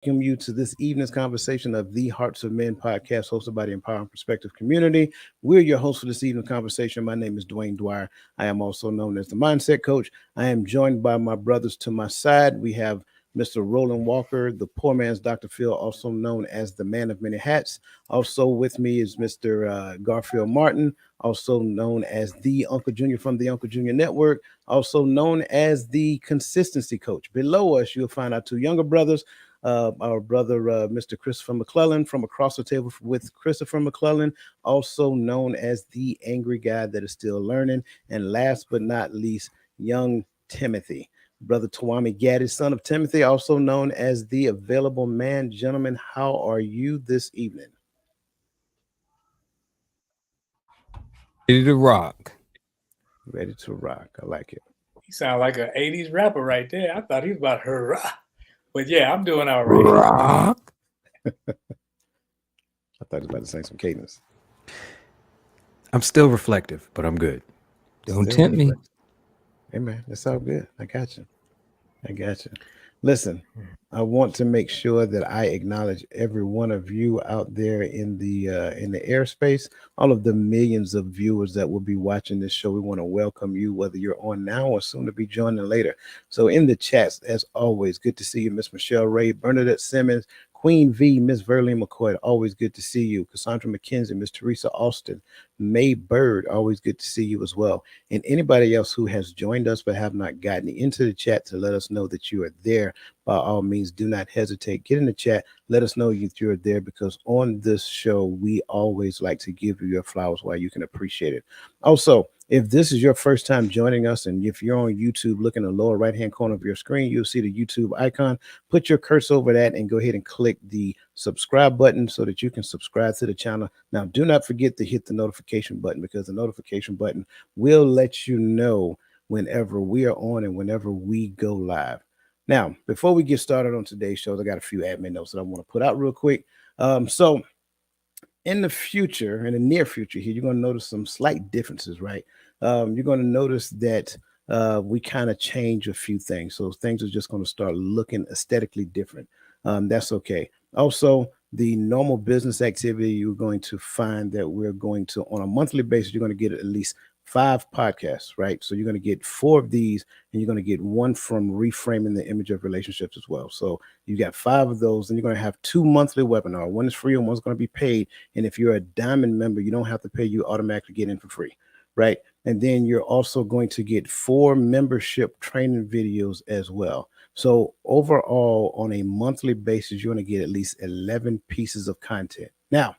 you to this evening's conversation of the Hearts of Men podcast hosted by the Empowering Perspective community. We're your host for this evening's conversation. My name is Dwayne Dwyer. I am also known as the Mindset Coach. I am joined by my brothers to my side. We have Mr. Roland Walker, the poor man's Dr. Phil, also known as the man of many hats. Also with me is Mr. Garfield Martin, also known as the Uncle Junior from the Uncle Junior Network, also known as the Consistency Coach. Below us, you'll find our two younger brothers, our brother, Mr. Christopher McClellan, from across the table with Christopher McClellan, also known as the angry guy that is still learning. And last but not least, young Timothy, brother Tawami Gaddy, son of Timothy, also known as the available man. Gentlemen, how are you this evening? Ready to rock. Ready to rock. I like it. He sound like an 80s rapper right there. I thought he was about hurrah. But yeah, I'm doing all right. Rock. I thought he was about to sing some cadence. I'm still reflective, but I'm good. Don't Still tempt me. reflective. Hey man, that's all good. I got you. I got you. Listen, I want to make sure that I acknowledge every one of you out there in the airspace, all of the millions of viewers that will be watching this show. We want to welcome you, whether you're on now or soon to be joining later. So in the chats, as always, good to see you, Miss Michelle Ray, Bernadette Simmons, Queen V, Miss Verlene McCoy, always good to see you. Cassandra McKenzie, Miss Teresa Austin, May Bird, always good to see you as well. And anybody else who has joined us but have not gotten into the chat to let us know that you are there, by all means, do not hesitate. Get in the chat. Let us know that you're there, because on this show, we always like to give you your flowers while you can appreciate it. Also, if this is your first time joining us, and if you're on YouTube, look in the lower right-hand corner of your screen, you'll see the YouTube icon. Put your cursor over that and go ahead and click the subscribe button so that you can subscribe to the channel. Now, do not forget to hit the notification button, because the notification button will let you know whenever we are on and whenever we go live. Now, before we get started on today's show, I got a few admin notes that I want to put out real quick. So in the future, in the near future here, you're going to notice some slight differences, right? You're going to notice that we kind of change a few things. So things are just going to start looking aesthetically different. That's okay. Also, the normal business activity, you're going to find that we're going to, on a monthly basis, you're going to get at least 5 podcasts, right? So you're going to get 4 of these, and you're going to get one from Reframing the Image of Relationships as well. So you got 5 of those, and you're going to have 2 monthly webinars. One is free and one's going to be paid. And if you're a diamond member, you don't have to pay. You automatically get in for free, right? And then you're also going to get 4 membership training videos as well. So overall, on a monthly basis, you're going to get at least 11 pieces of content. Now,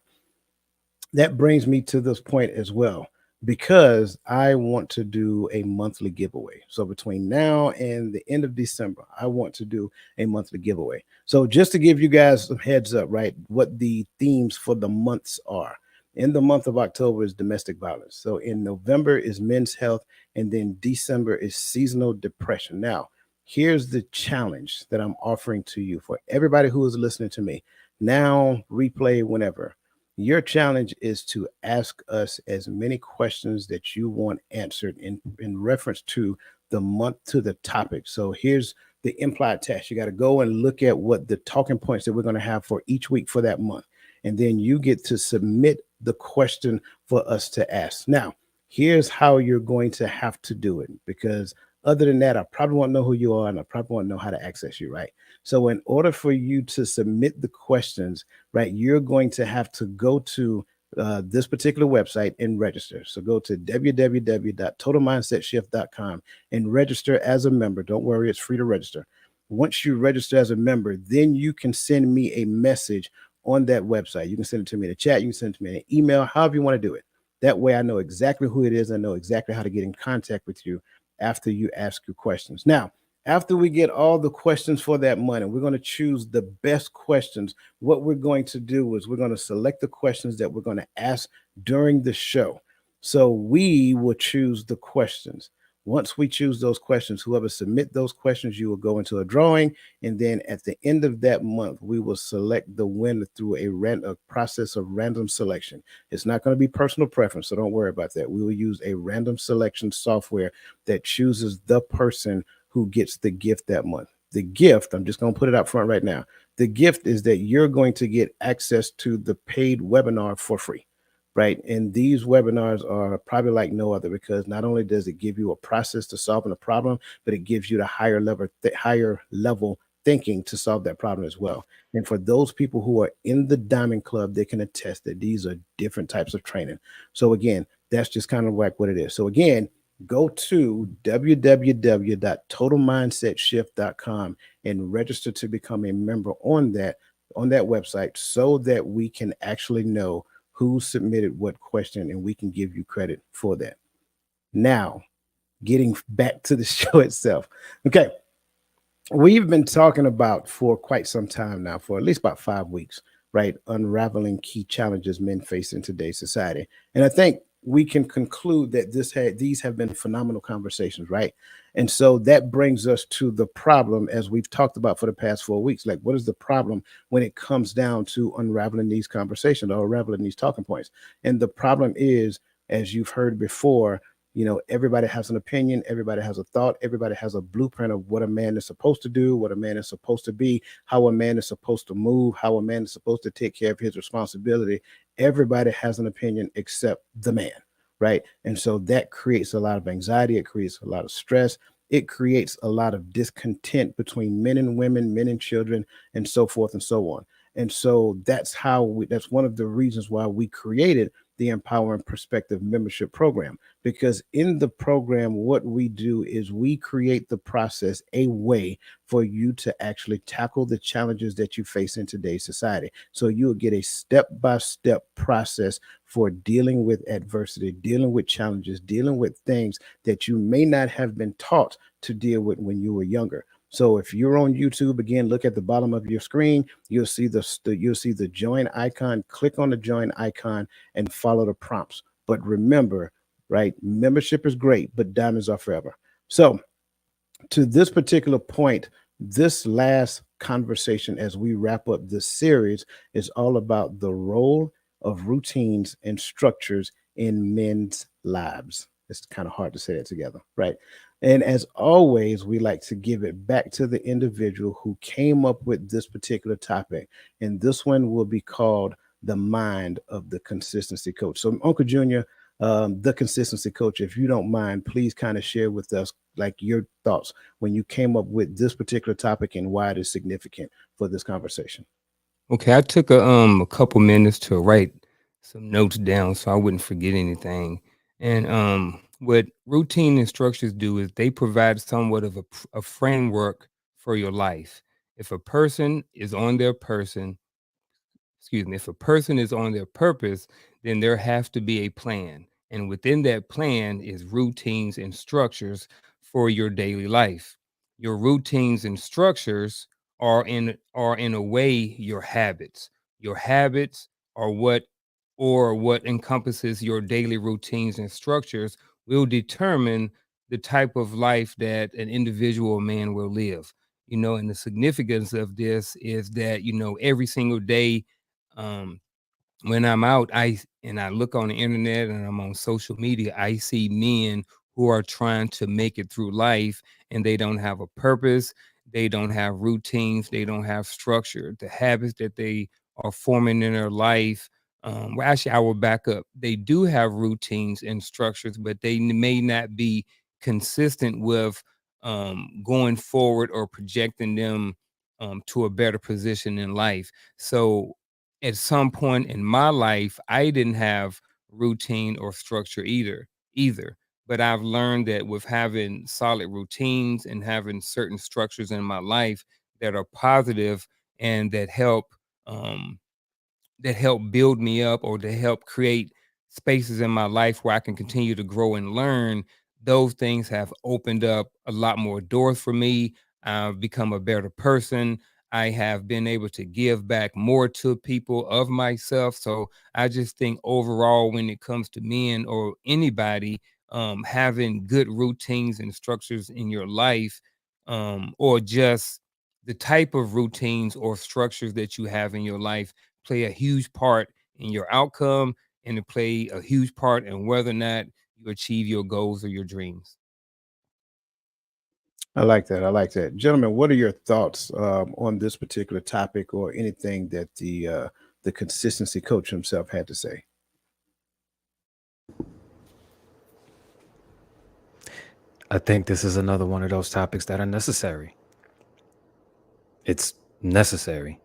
that brings me to this point as well, because I want to do a monthly giveaway. So between now and the end of December, I want to do a monthly giveaway. So just to give you guys some heads up, right, what the themes for the months are. In the month of October is domestic violence. So in November is men's health, and then December is seasonal depression. Now, here's the challenge that I'm offering to you for everybody who is listening to me now, replay, whenever. Your challenge is to ask us as many questions that you want answered in reference to the month, to the topic. So here's the implied test. You got to go and look at what the talking points that we're going to have for each week for that month. And then you get to submit the question for us to ask. Now, here's how you're going to have to do it, because other than that, I probably won't know who you are, and I probably won't know how to access you, right? So in order for you to submit the questions, right, you're going to have to go to this particular website and register. So go to www.totalmindsetshift.com and register as a member. Don't worry, it's free to register. Once you register as a member, then you can send me a message on that website. You can send it to me in the chat. You can send it to me in an email, however you want to do it. That way I know exactly who it is. I know exactly how to get in contact with you after you ask your questions. Now, after we get all the questions for that month, we're going to choose the best questions. What we're going to do is we're going to select the questions that we're going to ask during the show. So we will choose the questions. Once we choose those questions, whoever submit those questions, you will go into a drawing. And then at the end of that month, we will select the winner through a process of random selection. It's not going to be personal preference, so don't worry about that. We will use a random selection software that chooses the person who gets the gift that month. The gift, I'm just going to put it out front right now. The gift is that you're going to get access to the paid webinar for free, right? And these webinars are probably like no other, because not only does it give you a process to solving a problem, but it gives you the higher level thinking to solve that problem as well. And for those people who are in the Diamond Club, they can attest that these are different types of training. So again, that's just kind of like what it is. So again, go to www.totalmindsetshift.com and register to become a member on that website, so that we can actually know who submitted what question and we can give you credit for that. Now, getting back to the show itself. Okay. We've been talking about for quite some time now, for at least about 5 weeks, right? Unraveling key challenges men face in today's society. And I think we can conclude that these have been phenomenal conversations, right? And so that brings us to the problem, as we've talked about for the past 4 weeks. Like, what is the problem when it comes down to unraveling these conversations or unraveling these talking points? And the problem is, as you've heard before, everybody has an opinion, everybody has a thought, everybody has a blueprint of what a man is supposed to do, what a man is supposed to be, how a man is supposed to move, how a man is supposed to take care of his responsibility. Everybody has an opinion except the man, right? And so that creates a lot of anxiety, it creates a lot of stress, it creates a lot of discontent between men and women, men and children, and so forth and so on. And so that's one of the reasons why we created the Empowering Perspective membership program, because in the program, what we do is we create the process, a way for you to actually tackle the challenges that you face in today's society. So you'll get a step-by-step process for dealing with adversity, dealing with challenges, dealing with things that you may not have been taught to deal with when you were younger. So if you're on YouTube, again, look at the bottom of your screen. You'll see the join icon. Click on the join icon and follow the prompts. But remember, right, membership is great, but diamonds are forever. So to this particular point, this last conversation as we wrap up this series is all about the role of routines and structures in men's lives. It's kind of hard to say that together, right? And as always, we like to give it back to the individual who came up with this particular topic. And this one will be called The Mind of the Consistency Coach. So, Uncle Junior, the Consistency Coach, if you don't mind, please kind of share with us like your thoughts when you came up with this particular topic and why it is significant for this conversation. Okay, I took a couple minutes to write some notes down so I wouldn't forget anything. And what routine and structures do is they provide somewhat of a framework for your life. If a person is on their person, if a person is on their purpose, then there has to be a plan. And within that plan is routines and structures for your daily life. Your routines and structures are in a way your habits. Your habits are what encompasses your daily routines and structures will determine the type of life that an individual man will live. And the significance of this is that, every single day, um, when I'm out, I look on the internet and I'm on social media, I see men who are trying to make it through life and they don't have a purpose, they don't have routines, they don't have structure. The habits that they are forming in their life, well, actually, I will back up. They do have routines and structures, but they may not be consistent with going forward or projecting them to a better position in life. So at some point in my life, I didn't have routine or structure either. But I've learned that with having solid routines and having certain structures in my life that are positive and um, that help build me up or to help create spaces in my life where I can continue to grow and learn, those things have opened up a lot more doors for me. I've become a better person. I have been able to give back more to people of myself. So I just think overall, when it comes to men or anybody, having good routines and structures in your life, or just the type of routines or structures that you have in your life play a huge part in your outcome and to play a huge part in whether or not you achieve your goals or your dreams. I like that. I like that. Gentlemen, what are your thoughts on this particular topic or anything that the consistency coach himself had to say? I think this is another one of those topics that are necessary. It's necessary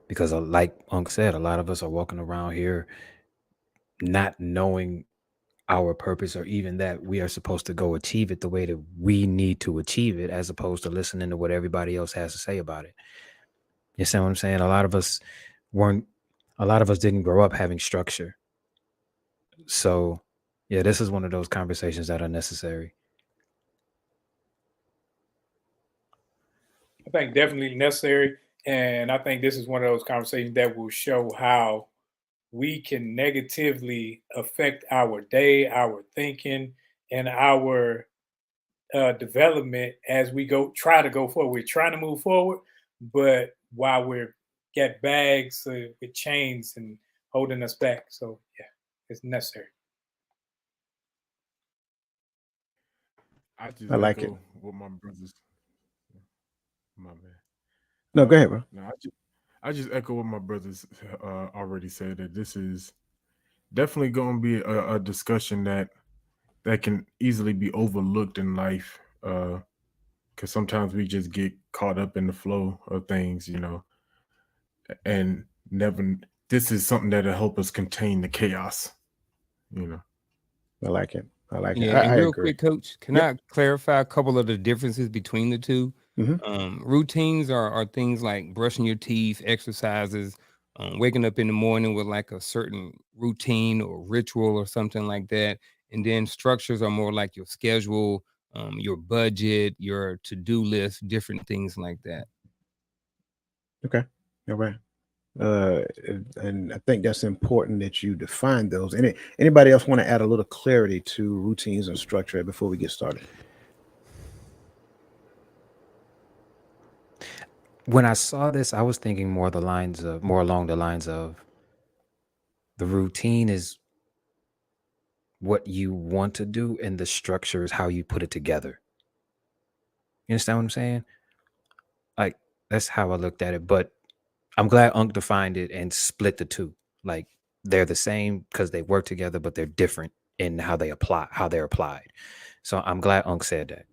because, like Unc said, a lot of us are walking around here not knowing our purpose or even that we are supposed to go achieve it the way that we need to achieve it, as opposed to listening to what everybody else has to say about it. You see what I'm saying? A lot of us didn't grow up having structure. So, yeah, this is one of those conversations that are necessary. I think definitely necessary. And I think this is one of those conversations that will show how we can negatively affect our day, our thinking, and our development as we try to go forward. We're trying to move forward, but while we're get bags with chains and holding us back. So yeah, it's necessary. I just I like it. echo what my brothers. My bad. No, go ahead, bro. No, I just echo what my brothers already said, that this is definitely going to be a discussion that can easily be overlooked in life, because sometimes we just get caught up in the flow of things, and never. This is something that'll help us contain the chaos, I like it. I like it. Yeah, and I real agree. quick, Coach, can Yep. I clarify a couple of the differences between the two? Routines are things like brushing your teeth, exercises, waking up in the morning with like a certain routine or ritual or something like that. And then structures are more like your schedule, your budget, your to-do list, different things like that. Okay. All right. And I think that's important that you define those. Anybody else want to add a little clarity to routines and structure before we get started? When I saw this, I was thinking more along the lines of the routine is what you want to do, and the structure is how you put it together. You understand what I'm saying? Like, that's how I looked at it. But I'm glad Unc defined it and split the two. Like, they're the same because they work together, but they're different in how they're applied. So I'm glad Unc said that.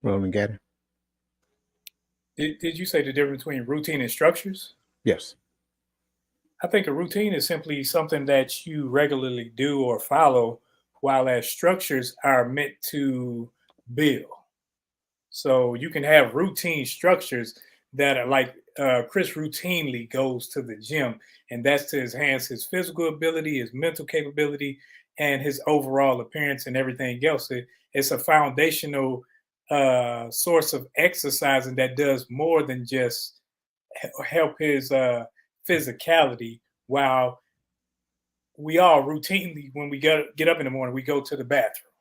Roland Gaddy? Did you say the difference between routine and structures? Yes. I think a routine is simply something that you regularly do or follow, while as structures are meant to build. So you can have routine structures that are like Chris routinely goes to the gym, and that's to enhance his physical ability, his mental capability, and his overall appearance and everything else. It's a foundational source of exercising that does more than just help his physicality. While we all routinely, when we get up in the morning, we go to the bathroom,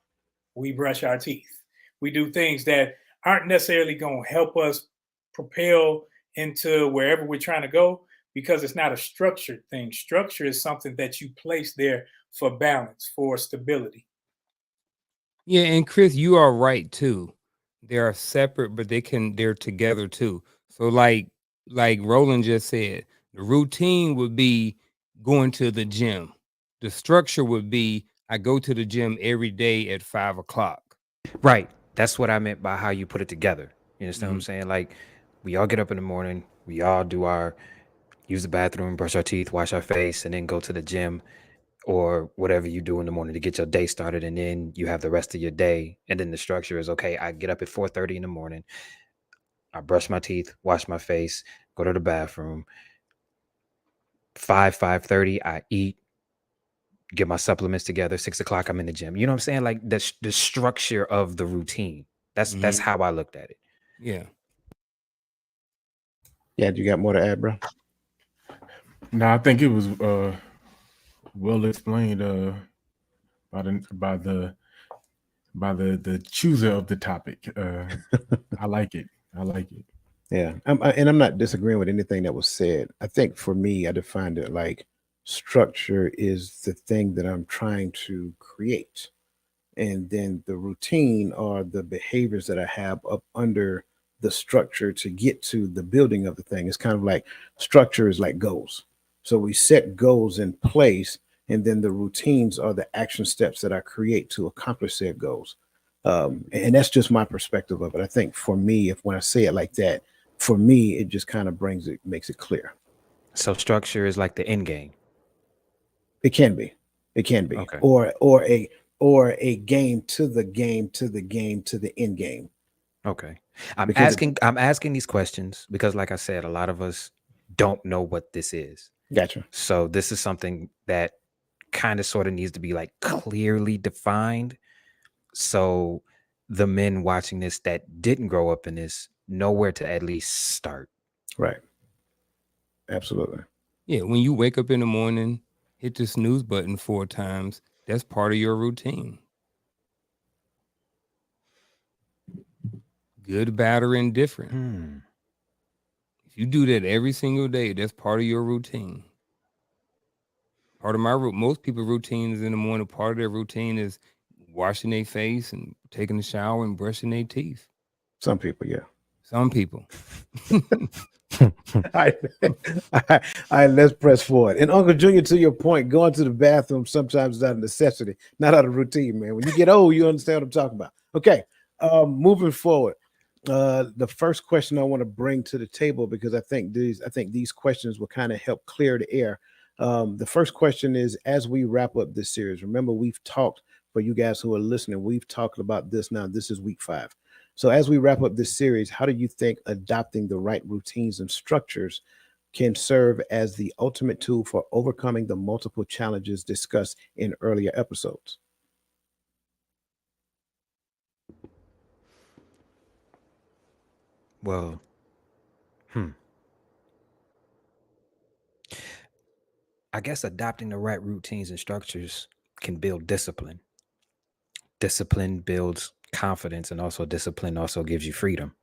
we brush our teeth, we do things that aren't necessarily going to help us propel into wherever we're trying to go, because it's not a structured thing. Structure is something that you place there for balance, for stability. Yeah, and Chris, you are right too. They are separate, but they're together too. So like Roland just said, the routine would be going to the gym. The structure would be I go to the gym every day at 5 o'clock. Right. That's what I meant by how you put it together. You understand what I'm saying? Like, we all get up in the morning, we all use the bathroom, brush our teeth, wash our face, and then go to the gym or whatever you do in the morning to get your day started. And then you have the rest of your day. And then the structure is, okay, I get up at 4:30 in the morning, I brush my teeth, wash my face, go to the bathroom. 5:30, I eat, get my supplements together. 6 o'clock, I'm in the gym. You know what I'm saying? Like, the structure of the routine. That's how I looked at it. Yeah. Yeah, you got more to add, bro? No, I think it was well explained by the chooser of the topic. I like it. Yeah. I'm not disagreeing with anything that was said. I think for me, I defined it like structure is the thing that I'm trying to create. and then the routine are the behaviors that I have up under the structure to get to the building of the thing. It's kind of like structure is like goals. So we set goals in place, and then the routines are the action steps that I create to accomplish said goals. And that's just my perspective of it. I think for me, if when I say it like that, for me, it just kind of makes it clear. So structure is like the end game. It can be, it can be, Okay. or a game to the game to the game to the end game. Okay. I'm Because asking these questions because, like I said, a lot of us don't know what this is. gotcha. So this is something that kind of sort of needs to be like clearly defined. So the men watching this that didn't grow up in this know where to at least start. Right. Absolutely. Yeah, when you wake up in the morning, hit the snooze button 4 times. That's part of your routine. Good, bad, or indifferent. If you do that every single day, that's part of your routine. Part of my most people's routine is in the morning. Part of their routine is washing their face and taking a shower and brushing their teeth. Some people, yeah. Some people. All right, let's press forward. And Uncle Junior, to your point, going to the bathroom sometimes is out of necessity, not out of routine, man. When you get old, you understand what I'm talking about. Okay, moving forward. The first question I want to bring to the table, because I think these questions will kind of help clear the air. The first question is, as we wrap up this series, remember we've talked, for you guys who are listening, we've talked about this now. This is week 5. So as we wrap up this series, how do you think adopting the right routines and structures can serve as the ultimate tool for overcoming the multiple challenges discussed in earlier episodes? Well, I guess adopting the right routines and structures can build discipline. Discipline builds confidence, and also discipline also gives you freedom.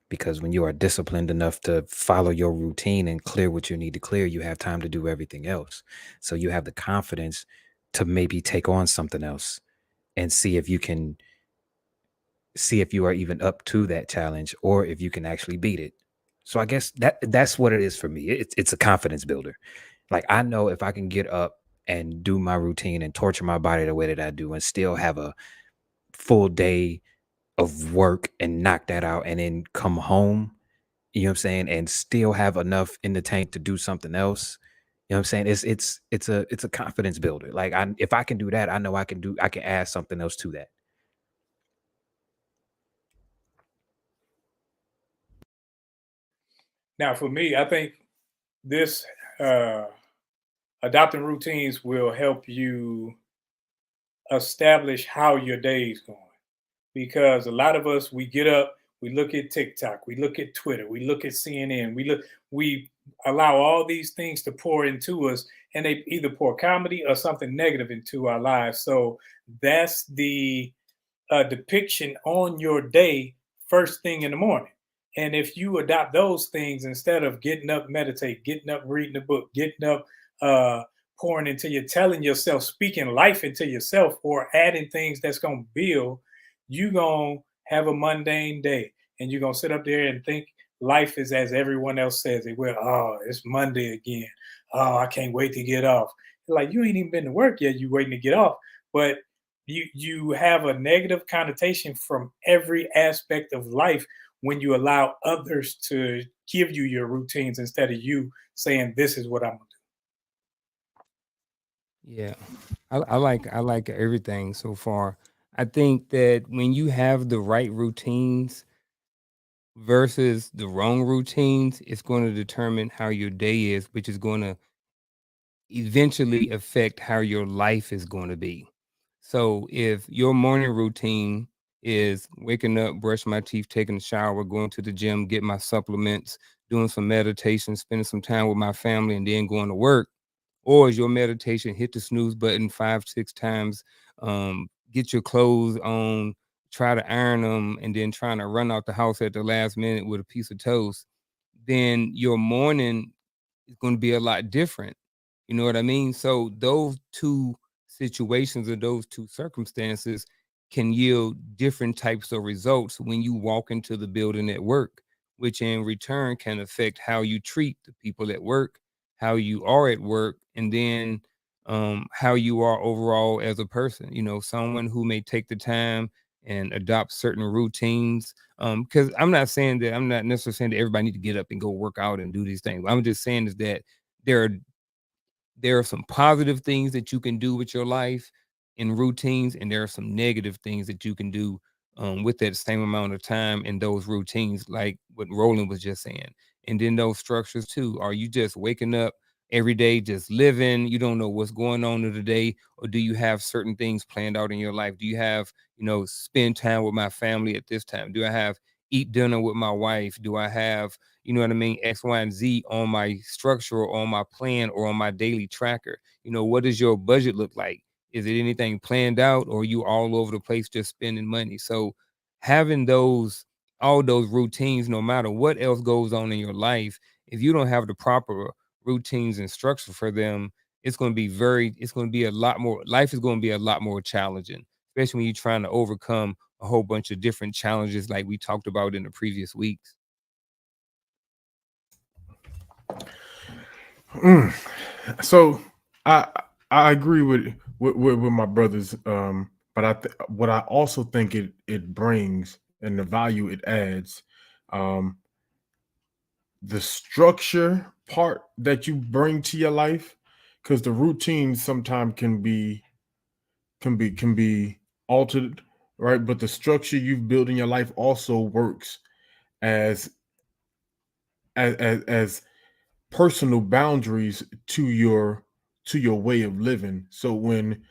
Because when you are disciplined enough to follow your routine and clear what you need to clear, you have time to do everything else. So you have the confidence to maybe take on something else and see if you are even up to that challenge, or if you can actually beat it. So I guess that's what it is for me. It's a confidence builder. Like, I know if I can get up and do my routine and torture my body the way that I do and still have a full day of work and knock that out and then come home, you know what I'm saying, and still have enough in the tank to do something else. You know what I'm saying? It's a confidence builder. Like, if I can do that, I know I can add something else to that. Now, for me, I think this adopting routines will help you establish how your day is going. Because a lot of us, we get up, we look at TikTok, we look at Twitter, we look at CNN, we allow all these things to pour into us, and they either pour comedy or something negative into our lives. So that's the depiction on your day first thing in the morning. And if you adopt those things instead of getting up, meditate, getting up, reading a book, getting up, pouring into you, telling yourself, speaking life into yourself, or adding things that's going to build, you going to have a mundane day. And you're going to sit up there and think life is as everyone else says it will. Oh, it's Monday again. Oh, I can't wait to get off. Like, you ain't even been to work yet. You waiting to get off. But you have a negative connotation from every aspect of life when you allow others to give you your routines instead of you saying, this is what I'm gonna do. Yeah, I like everything so far. I think that when you have the right routines versus the wrong routines, it's going to determine how your day is, which is going to eventually affect how your life is going to be. So if your morning routine is waking up, brushing my teeth, taking a shower, going to the gym, get my supplements, doing some meditation, spending some time with my family, and then going to work, or is your meditation hit the snooze button 5-6 times, get your clothes on, try to iron them, and then trying to run out the house at the last minute with a piece of toast, then your morning is going to be a lot different. You know what I mean? So those two situations or those two circumstances can yield different types of results when you walk into the building at work, which in return can affect how you treat the people at work, how you are at work, and then how you are overall as a person. You know, someone who may take the time and adopt certain routines. Because I'm not necessarily saying that everybody need to get up and go work out and do these things. I'm just saying is that there are there are some positive things that you can do with your life in routines, and there are some negative things that you can do with that same amount of time in those routines, like what Roland was just saying. And then those structures too. Are you just waking up every day, just living? You don't know what's going on in the day, or do you have certain things planned out in your life? Do you have, spend time with my family at this time? Do I have eat dinner with my wife? Do I have, you know what I mean, X, Y, and Z on my structure or on my plan or on my daily tracker? What does your budget look like? Is it anything planned out, or are you all over the place just spending money? So having all those routines, no matter what else goes on in your life, if you don't have the proper routines and structure for them, it's going to be a lot more, life is going to be a lot more challenging, especially when you're trying to overcome a whole bunch of different challenges like we talked about in the previous weeks. So I agree with my brothers, but what I also think it brings and the value it adds, the structure part that you bring to your life, because the routine sometimes can be altered, right? But the structure you've built in your life also works as as personal boundaries to your way of living. So when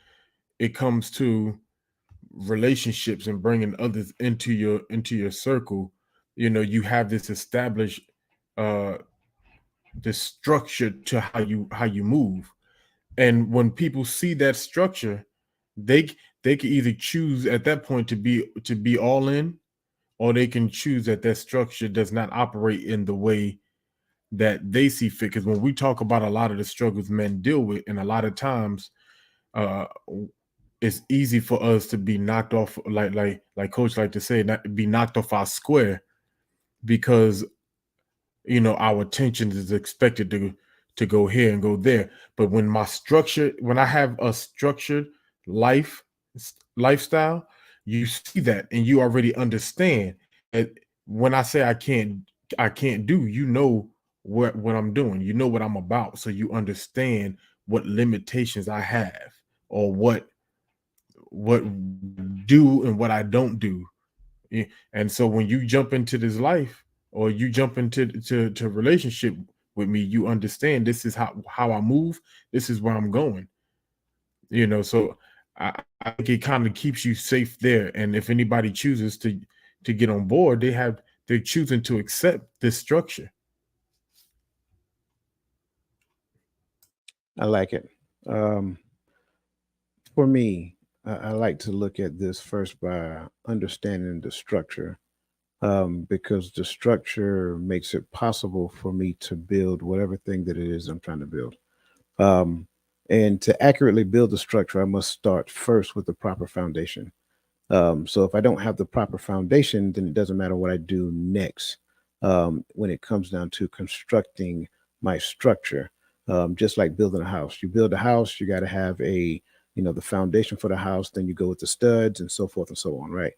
it comes to relationships and bringing others into your circle, you have this established this structure to how you move. And when people see that structure, they they can either choose at that point to be all in, or they can choose that structure does not operate in the way that they see fit. Because when we talk about a lot of the struggles men deal with, and a lot of times uh it's easy for us to be knocked off, like coach like to say, not be knocked off our square, because our attention is expected to go here and go there. But when I have a structured lifestyle, you see that and you already understand that when I say I can't do, what I'm doing, what I'm about, so you understand what limitations I have, or what do and what I don't do. And so when you jump into this life, or you jump into to relationship with me, you understand this is how I move, this is where I'm going. So I think it kind of keeps you safe there. And if anybody chooses to get on board, they're choosing to accept this structure. I like it. For me, I like to look at this first by understanding the structure, because the structure makes it possible for me to build whatever thing that it is I'm trying to build. Um, and to accurately build the structure, I must start first with the proper foundation. So if I don't have the proper foundation, then it doesn't matter what I do next. When it comes down to constructing my structure, just like building a house, you build a house, you got to have the foundation for the house. Then you go with the studs and so forth and so on, right?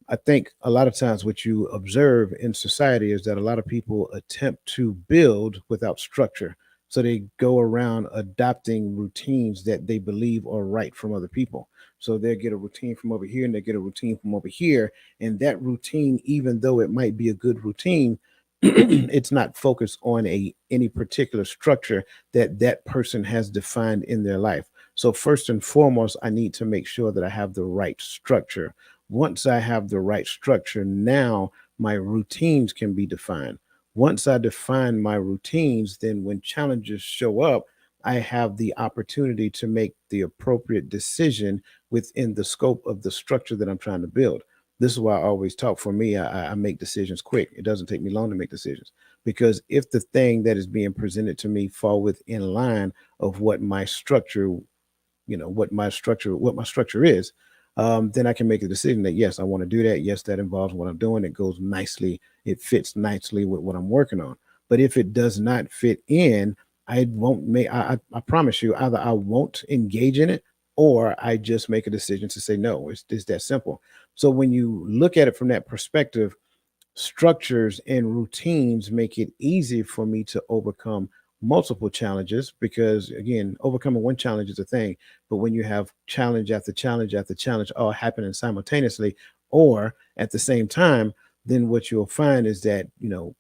I think a lot of times what you observe in society is that a lot of people attempt to build without structure. So they go around adopting routines that they believe are right from other people. So they get a routine from over here and they get a routine from over here. And that routine, even though it might be a good routine, it's not focused on any particular structure that person has defined in their life. So first and foremost, I need to make sure that I have the right structure. Once I have the right structure, now my routines can be defined. Once I define my routines, then when challenges show up, I have the opportunity to make the appropriate decision within the scope of the structure that I'm trying to build. This is why I always talk. For me, I make decisions quick. It doesn't take me long to make decisions, because if the thing that is being presented to me fall within line of what my structure what my structure is, then I can make a decision that yes, I want to do that. Yes, that involves what I'm doing. It goes nicely. It fits nicely with what I'm working on. But if it does not fit in, I won't make. I promise you, either I won't engage in it, or I just make a decision to say no. It's that simple. So when you look at it from that perspective, structures and routines make it easy for me to overcome multiple challenges, because again, overcoming one challenge is a thing, but when you have challenge after challenge after challenge all happening simultaneously or at the same time, then what you'll find is that you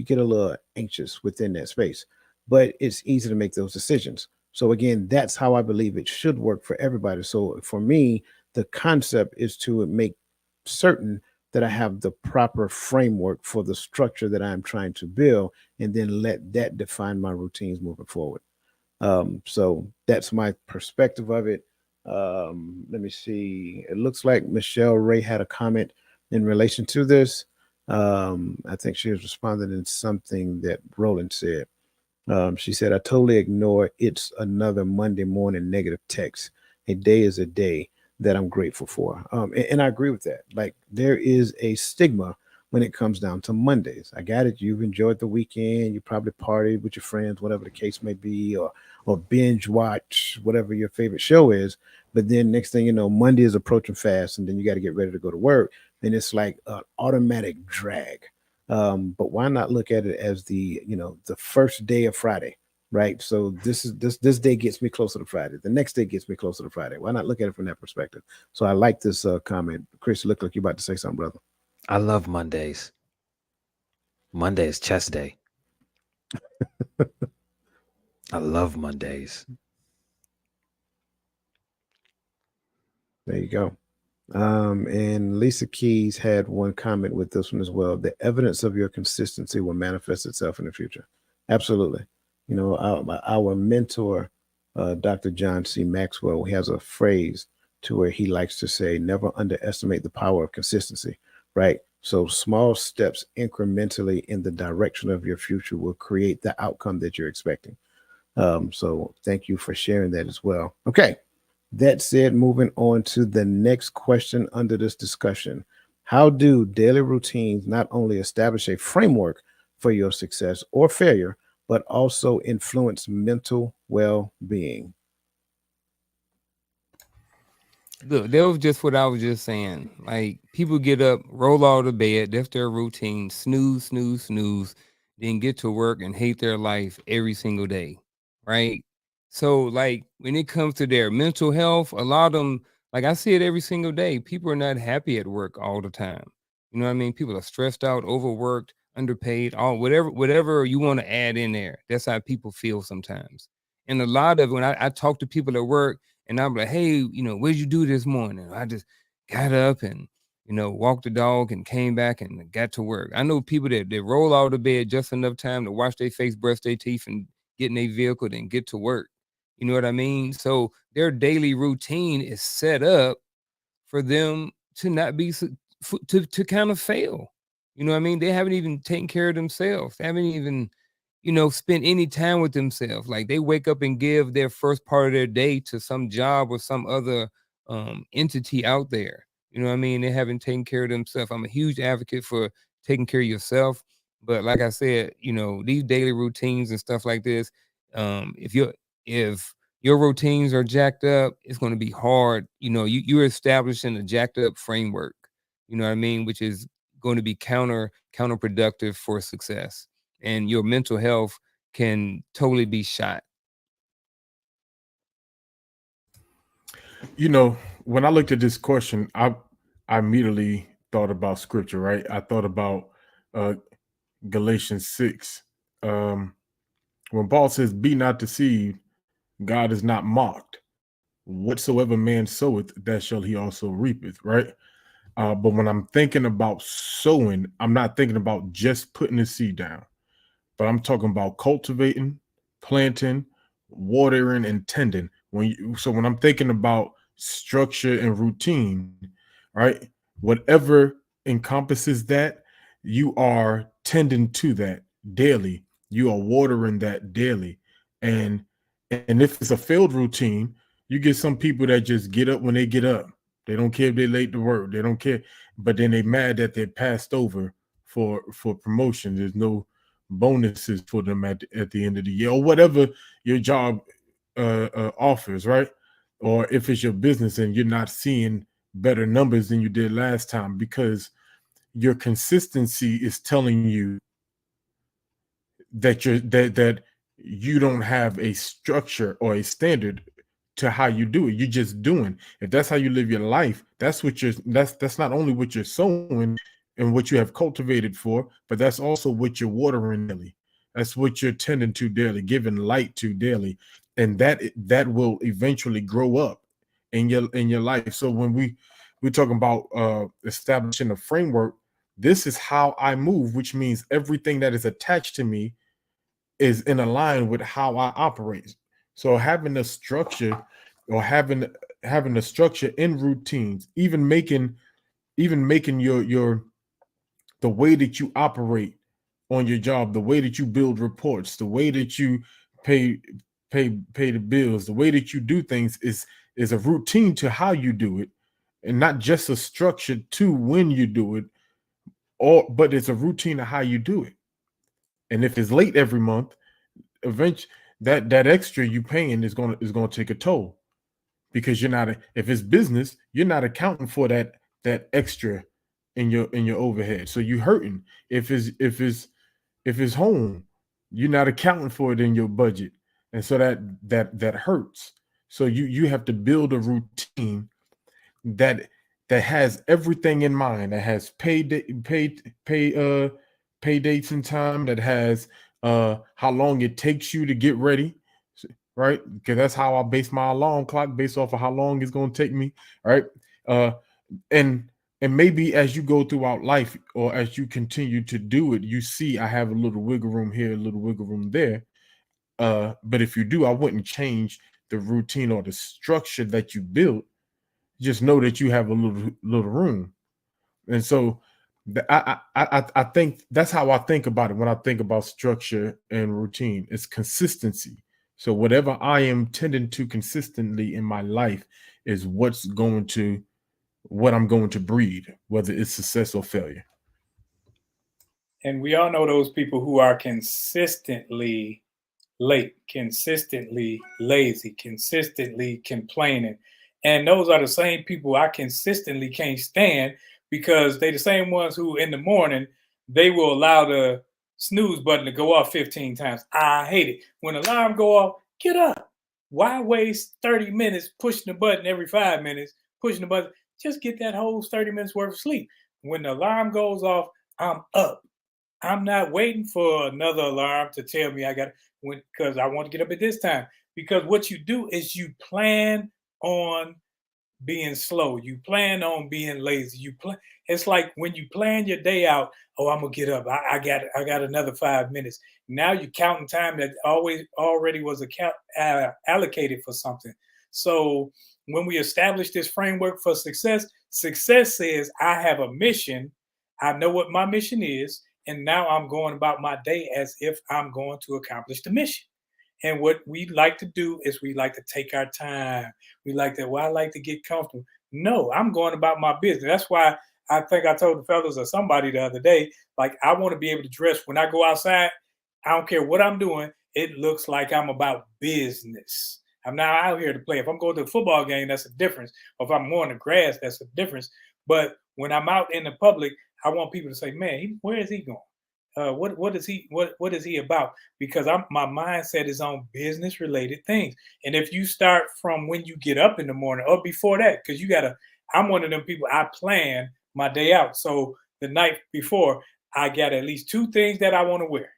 get a little anxious within that space, but it's easy to make those decisions. So again, that's how I believe it should work for everybody. So for me, the concept is to make certain that I have the proper framework for the structure that I'm trying to build, and then let that define my routines moving forward. So that's my perspective of it. Let me see. It looks like Michelle Ray had a comment in relation to this. I think she was responding in something that Roland said. She said, I totally ignore it's another Monday morning negative text. A day is a day that I'm grateful for. And I agree with that. Like, there is a stigma when it comes down to Mondays. I got it. You've enjoyed the weekend. You probably partied with your friends, whatever the case may be, or binge watch whatever your favorite show is. But then next thing you know, Monday is approaching fast, and then you got to get ready to go to work. And it's like an automatic drag. But why not look at it as the first day of Friday, right? So this day gets me closer to Friday. The next day gets me closer to Friday. Why not look at it from that perspective? So I like this comment. Chris, you look like you're about to say something, brother. I love Mondays. Monday is chess day. I love Mondays. There you go. And Lisa Keys had one comment with this one as well. The evidence of your consistency will manifest itself in the future. Absolutely. Our mentor, Dr. John C. Maxwell, he has a phrase to where he likes to say, never underestimate the power of consistency, right? So small steps incrementally in the direction of your future will create the outcome that you're expecting. So thank you for sharing that as well. Okay. That said, moving on to the next question under this discussion. How do daily routines not only establish a framework for your success or failure, but also influence mental well-being? Look, that was just what I was just saying. Like, people get up, roll out of bed, that's their routine, snooze, snooze, snooze, then get to work and hate their life every single day, right? So, like, when it comes to their mental health, a lot of them, like I see it every single day, people are not happy at work all the time. You know what I mean? People are stressed out, overworked, underpaid, all whatever you want to add in there. That's how people feel sometimes. And a lot of when I talk to people at work, and I'm like, hey, what'd you do this morning? I just got up and, walked the dog and came back and got to work. I know people that roll out of bed just enough time to wash their face, brush their teeth, and get in their vehicle and get to work. You know what I mean? So their daily routine is set up for them to not be to kind of fail. You know what I mean? They haven't even taken care of themselves. They haven't even spend any time with themselves. Like, they wake up and give their first part of their day to some job or some other entity out there. You know what I mean? They haven't taken care of themselves. I'm a huge advocate for taking care of yourself. But like I said, these daily routines and stuff like this, if your routines are jacked up, it's going to be hard. You're establishing a jacked up framework, you know what I mean, which is going to be counterproductive for success, and your mental health can totally be shot. When I looked at this question, I immediately thought about scripture, right? I thought about Galatians 6. When Paul says, be not deceived, God is not mocked. Whatsoever man soweth, that shall he also reapeth, right? But when I'm thinking about sowing, I'm not thinking about just putting the seed down, but I'm talking about cultivating, planting, watering, and tending. When I'm thinking about structure and routine, right? Whatever encompasses that, you are tending to that daily. You are watering that daily. And if it's a failed routine, You get some people that just get up when they get up. They don't care if they're late to work. They don't care, but then they mad that they're passed over for promotion. There's no bonuses for them at the end of the year, or whatever your job offers, right? Or if it's your business and you're not seeing better numbers than you did last time, because your consistency is telling you that you don't have a structure or a standard to how you do it. You're just doing. If that's how you live your life, that's not only what you're sowing and what you have cultivated for, but that's also what you're watering daily. That's what you're tending to daily, giving light to daily, and that will eventually grow up in your life. So when we're talking about establishing a framework, this is how I move, which means everything that is attached to me is in line with how I operate. So having a structure, or having a structure in routines, even making your the way that you operate on your job, the way that you build reports, the way that you pay the bills, the way that you do things is a routine to how you do it, and not just a structure to when you do it, but it's a routine of how you do it. And if it's late every month, eventually that extra you paying is going to take a toll, because if it's business, you're not accounting for that extra in your overhead. So you hurting. If it's home, you're not accounting for it in your budget, and so that hurts. So you have to build a routine that has everything in mind, that has pay dates and time, that has how long it takes you to get ready, right? Because that's how I base my alarm clock, based off of how long it's going to take me, right? And maybe as you go throughout life, or as you continue to do it, you see I have a little wiggle room here, a little wiggle room there. But if you do, I wouldn't change the routine or the structure that you built. Just know that you have a little room. And so I think that's how I think about it when I think about structure and routine. It's consistency. So whatever I am tending to consistently in my life is what I'm going to breed, whether it's success or failure. And we all know those people who are consistently late, consistently lazy, consistently complaining. And those are the same people I consistently can't stand, because they the same ones who in the morning, they will allow the snooze button to go off 15 times. I hate it. When the alarm go off, get up. Why waste 30 minutes pushing the button every 5 minutes, pushing the button? Just get that whole 30 minutes worth of sleep. When the alarm goes off, I'm up. I'm not waiting for another alarm to tell me because I want to get up at this time. Because what you do is you plan on being slow. You plan on being lazy. It's like when you plan your day out. Oh, I'm gonna get up. I got another 5 minutes. Now you're counting time that already was allocated for something. So when we establish this framework for success says I have a mission. I know what my mission is, and now I'm going about my day as if I'm going to accomplish the mission. And what we like to do is we like to take our time. We like that. Well, I like to get comfortable. No, I'm going about my business. That's why I think I told the fellas or somebody the other day, like, I want to be able to dress when I go outside. I don't care what I'm doing. It looks like I'm about business. I'm not out here to play. If I'm going to a football game, that's a difference. Or if I'm on the grass, that's a difference. But when I'm out in the public, I want people to say, man, where is he going? What is he about? Because my mindset is on business related things. And if you start from when you get up in the morning or before that, because I'm one of them people, I plan my day out. So the night before, I got at least 2 things that I want to wear.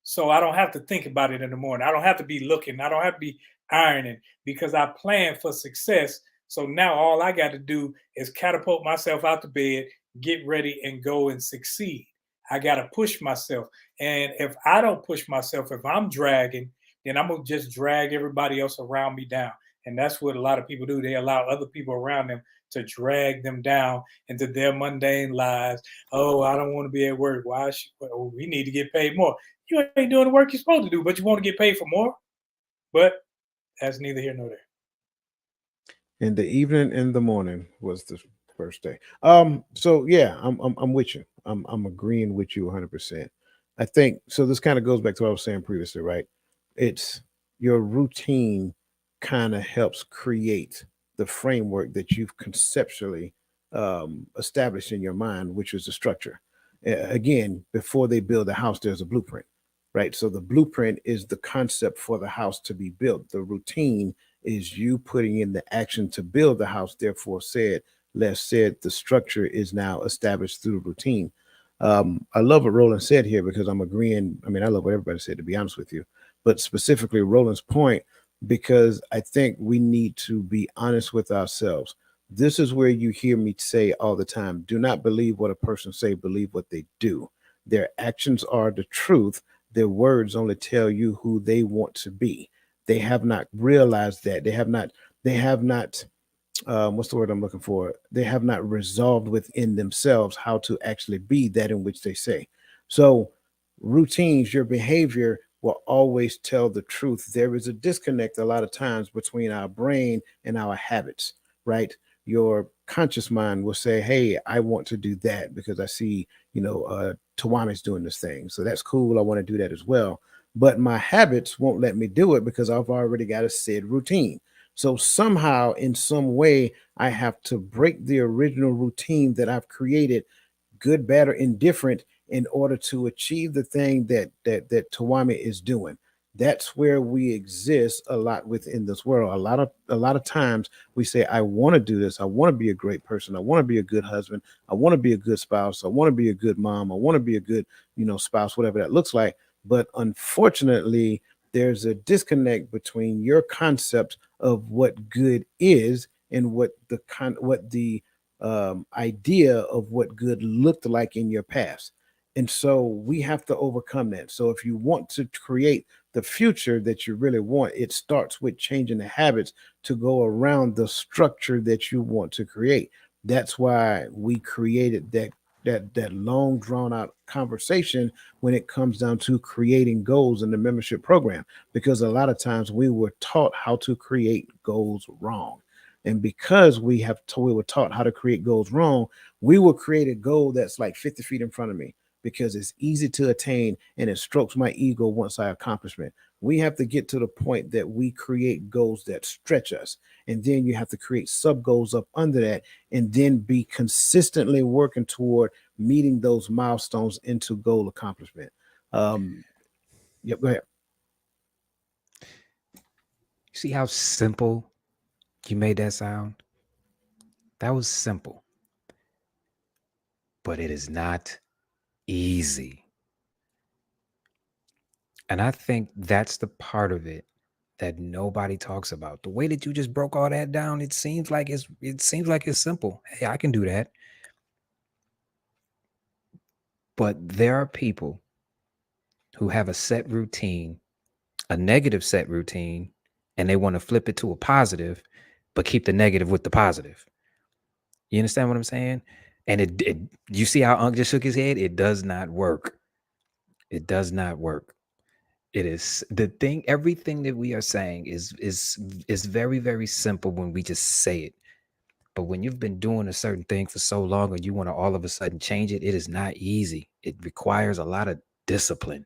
So I don't have to think about it in the morning. I don't have to be looking. I don't have to be ironing, because I plan for success. So now all I got to do is catapult myself out the bed, get ready, and go and succeed. I got to push myself. And if I don't push myself, if I'm dragging, then I'm going to just drag everybody else around me down. And that's what a lot of people do. They allow other people around them to drag them down into their mundane lives. Oh, I don't want to be at work. We need to get paid more. You ain't doing the work you're supposed to do, but you want to get paid for more. But that's neither here nor there. In the evening and the morning was the first day. So yeah, I'm with you. I'm agreeing with you 100%. I think so. This kind of goes back to what I was saying previously, right? It's your routine kind of helps create the framework that you've conceptually established in your mind, which is the structure. Again, before they build a house, there's a blueprint, right? So the blueprint is the concept for the house to be built. The routine is you putting in the action to build the house. Therefore, less said, the structure is now established through routine. I love what Roland said here because I'm agreeing. I mean, I love what everybody said, to be honest with you, but specifically Roland's point, because I think we need to be honest with ourselves. This is where you hear me say all the time, do not believe what a person say, believe what they do. Their actions are the truth. Their words only tell you who they want to be. They have not realized that. They have not what's the word I'm looking for? They have not resolved within themselves how to actually be that in which they say. So routines, your behavior will always tell the truth. There is a disconnect a lot of times between our brain and our habits, right? Your conscious mind will say, hey, I want to do that because I see, Tawami's doing this thing. So that's cool. I want to do that as well. But my habits won't let me do it because I've already got a said routine. So somehow, in some way, I have to break the original routine that I've created, good, bad, or indifferent, in order to achieve the thing that Tawami is doing. That's where we exist a lot within this world. A lot of times we say, I want to do this. I want to be a great person. I want to be a good husband. I want to be a good spouse. I want to be a good mom. I want to be a good, spouse, whatever that looks like. But unfortunately, there's a disconnect between your concept of what good is and what the idea of what good looked like in your past. And so we have to overcome that. So if you want to create the future that you really want, it starts with changing the habits to go around the structure that you want to create. That's why we created that long drawn out conversation when it comes down to creating goals in the membership program, because a lot of times we were taught how to create goals wrong. And because we were taught how to create goals wrong, we will create a goal that's like 50 feet in front of me because it's easy to attain and it strokes my ego once I accomplish it. We have to get to the point that we create goals that stretch us. And then you have to create sub goals up under that and then be consistently working toward meeting those milestones into goal accomplishment. Yep, go ahead. You see how simple you made that sound? That was simple. But it is not easy. And I think that's the part of it that nobody talks about. The way that you just broke all that down, it seems like it's simple. Hey, I can do that. But there are people who have a set routine, a negative set routine, and they want to flip it to a positive, but keep the negative with the positive. You understand what I'm saying? And you see how Unc just shook his head? It does not work. It does not work. It is the thing. Everything that we are saying is very, very simple when we just say it. But when you've been doing a certain thing for so long and you want to all of a sudden change it, it is not easy. It requires a lot of discipline.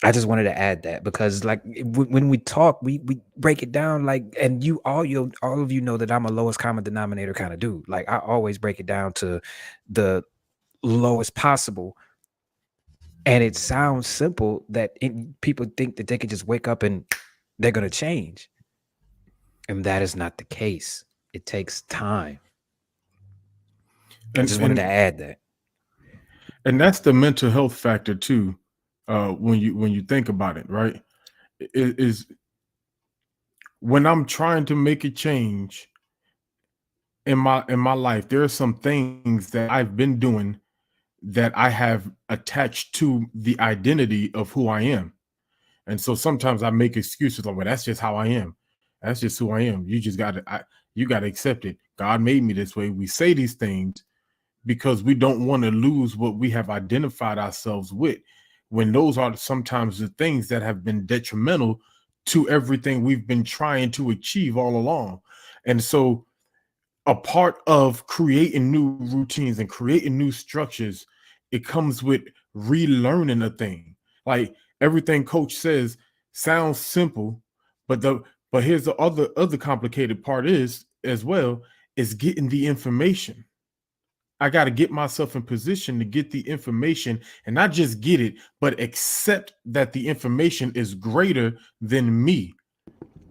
I just wanted to add that because, like, when we talk, we break it down, like, and all of you know that I'm a lowest common denominator kind of dude. Like, I always break it down to the lowest possible. And it sounds simple that people think that they can just wake up and they're going to change. And that is not the case. It takes time. I just wanted to add that. And that's the mental health factor too. When you think about it, right? It is when I'm trying to make a change in my life, there are some things that I've been doing that I have attached to the identity of who I am. And so sometimes I make excuses like, well, that's just how I am. That's just who I am. You just you got to accept it. God made me this way. We say these things because we don't want to lose what we have identified ourselves with, when those are sometimes the things that have been detrimental to everything we've been trying to achieve all along. And so a part of creating new routines and creating new structures, it comes with relearning a thing. Like everything coach says sounds simple, but here's the other complicated part is as well is getting the information. I got to get myself in position to get the information and not just get it, but accept that the information is greater than me.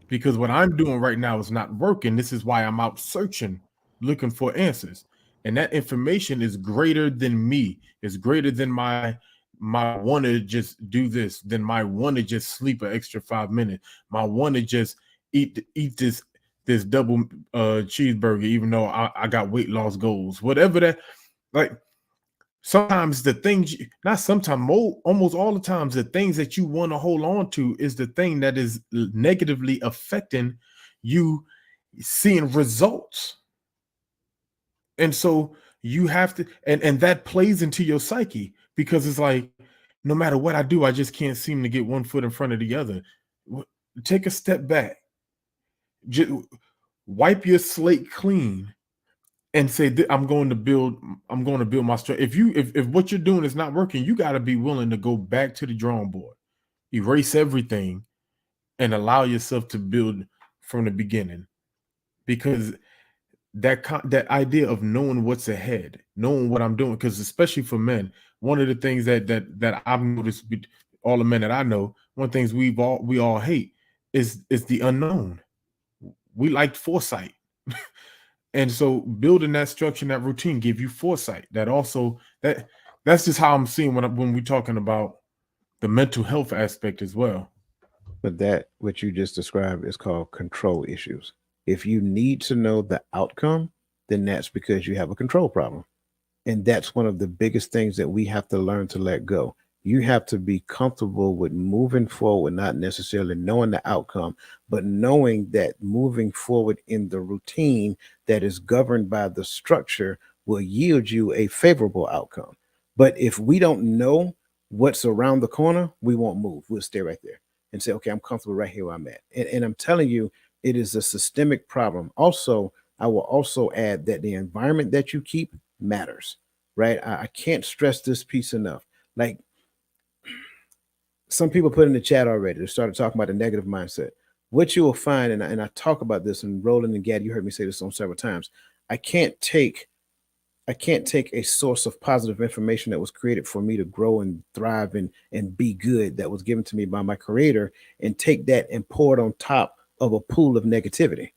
Because what I'm doing right now is not working. This is why I'm out searching, looking for answers. And that information is greater than me. It's greater than my want to just do this, than my want to just sleep an extra 5 minutes. My want to just eat this double cheeseburger, even though I got weight loss goals. Whatever that, like sometimes the things, not sometimes, almost all the times, the things that you want to hold on to is the thing that is negatively affecting you seeing results. And so you have to, and that plays into your psyche, because it's like, no matter what I do, I just can't seem to get one foot in front of the other. Take a step back. Just wipe your slate clean and say, I'm going to build my strength. If what you're doing is not working, you got to be willing to go back to the drawing board, erase everything, and allow yourself to build from the beginning. Because that idea of knowing what's ahead, knowing what I'm doing, because especially for men, one of the things that I've noticed, all the men that I know, one of the things we all hate is the unknown. We like foresight. And so building that structure and that routine give you foresight. That's just how I'm seeing when we're talking about the mental health aspect as well. But that, what you just described, is called control issues. If you need to know the outcome, then that's because you have a control problem. And that's one of the biggest things that we have to learn to let go. You have to be comfortable with moving forward, not necessarily knowing the outcome, but knowing that moving forward in the routine that is governed by the structure will yield you a favorable outcome. But if we don't know what's around the corner, we won't move. We'll stay right there and say, okay, I'm comfortable right here where I'm at. And I'm telling you, it is a systemic problem. Also, I will also add that the environment that you keep matters, right? I can't stress this piece enough. Like, some people put in the chat already, they started talking about the negative mindset. What you will find, and I talk about this, and Roland and Gad, you heard me say this on several times. I can't take a source of positive information that was created for me to grow and thrive and be good, that was given to me by my creator, and take that and pour it on top of a pool of negativity.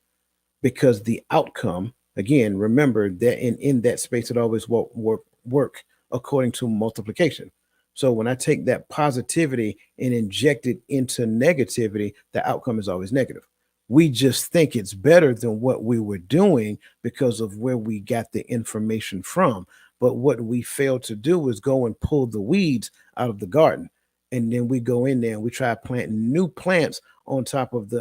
Because the outcome, again, remember that in that space, it always work according to multiplication. So when I take that positivity and inject it into negativity, the outcome is always negative. We just think it's better than what we were doing because of where we got the information from. But what we fail to do is go and pull the weeds out of the garden. And then we go in there and we try planting new plants on top of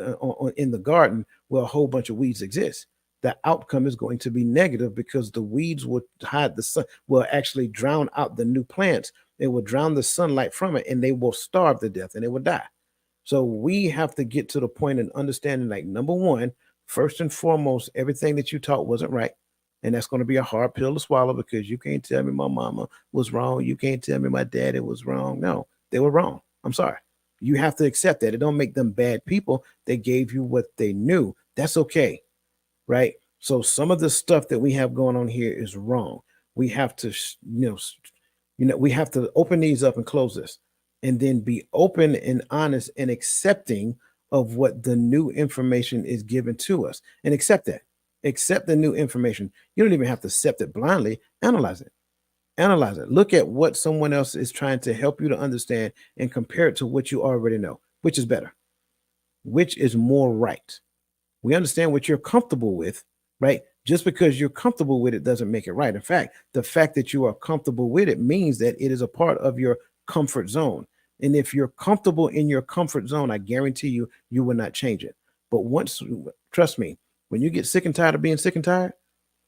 in the garden where a whole bunch of weeds exist. The outcome is going to be negative because the weeds will hide the sun, will actually drown out the new plants. It will drown the sunlight from it, and they will starve to death and it will die. So we have to get to the point in understanding, like, number one, first and foremost, everything that you taught wasn't right. And that's going to be a hard pill to swallow, because you can't tell me my mama was wrong. You can't tell me my daddy was wrong. No, they were wrong. I'm sorry. You have to accept that. It don't make them bad people. They gave you what they knew. That's okay. Right? So some of the stuff that we have going on here is wrong. We have to, we have to open these up and close this, and then be open and honest and accepting of what the new information is given to us, and accept that. Accept the new information. You don't even have to accept it blindly. Analyze it. Analyze it. Look at what someone else is trying to help you to understand and compare it to what you already know. Which is better? Which is more right? We understand what you're comfortable with, right? Just because you're comfortable with it doesn't make it right. In fact, the fact that you are comfortable with it means that it is a part of your comfort zone. And if you're comfortable in your comfort zone, I guarantee you, you will not change it. But trust me, when you get sick and tired of being sick and tired,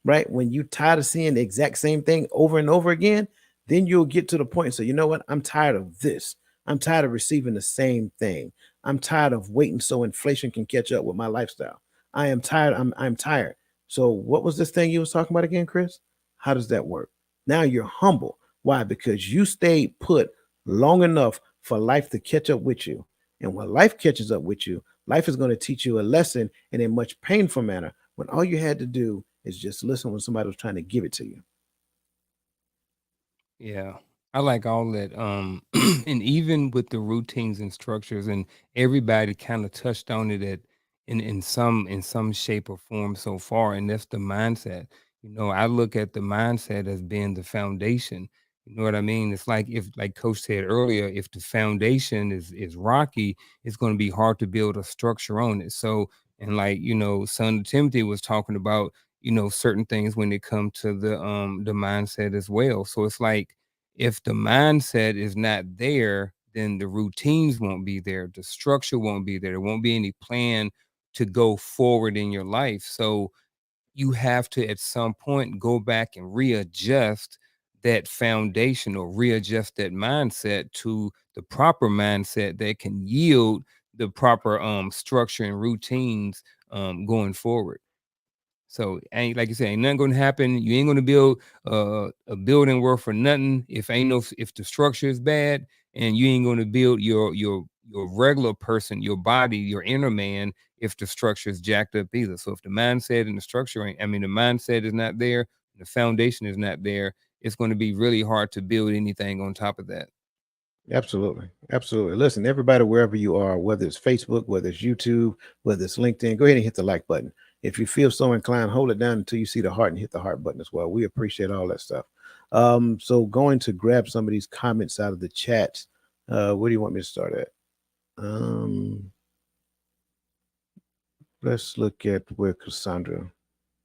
right? When you're tired of seeing the exact same thing over and over again, then you'll get to the point and say, you know what? I'm tired of this. I'm tired of receiving the same thing. I'm tired of waiting so inflation can catch up with my lifestyle. I am tired. I'm tired. So what was this thing you was talking about again, Chris? How does that work? Now you're humble. Why? Because you stayed put long enough for life to catch up with you. And when life catches up with you, life is going to teach you a lesson in a much painful manner when all you had to do is just listen when somebody was trying to give it to you. Yeah, I like all that. And even with the routines and structures, and everybody kind of touched on it in some shape or form so far, and that's the mindset. I look at the mindset as being the foundation. You know what I mean? It's like, if, like Coach said earlier, if the foundation is rocky, it's going to be hard to build a structure on it. So, and like, son Timothy was talking about, certain things when it comes to the mindset as well. So it's like, if the mindset is not there, then the routines won't be there, the structure won't be there, there won't be any plan to go forward in your life. So you have to, at some point, go back and readjust that foundation, or readjust that mindset to the proper mindset that can yield the proper structure and routines going forward. So, ain't, like you say, ain't nothing gonna happen. You ain't gonna build a building worth for nothing if the structure is bad, and you ain't gonna build your regular person, your body, your inner man, if the structure is jacked up either. So if the mindset and the structure ain't, the mindset is not there, the foundation is not there, it's going to be really hard to build anything on top of that. Absolutely. Absolutely. Listen, everybody, wherever you are, whether it's Facebook, whether it's YouTube, whether it's LinkedIn, go ahead and hit the like button. If you feel so inclined, hold it down until you see the heart and hit the heart button as well. We appreciate all that stuff. So going to grab some of these comments out of the chat. Where do you want me to start at? Let's look at where Cassandra.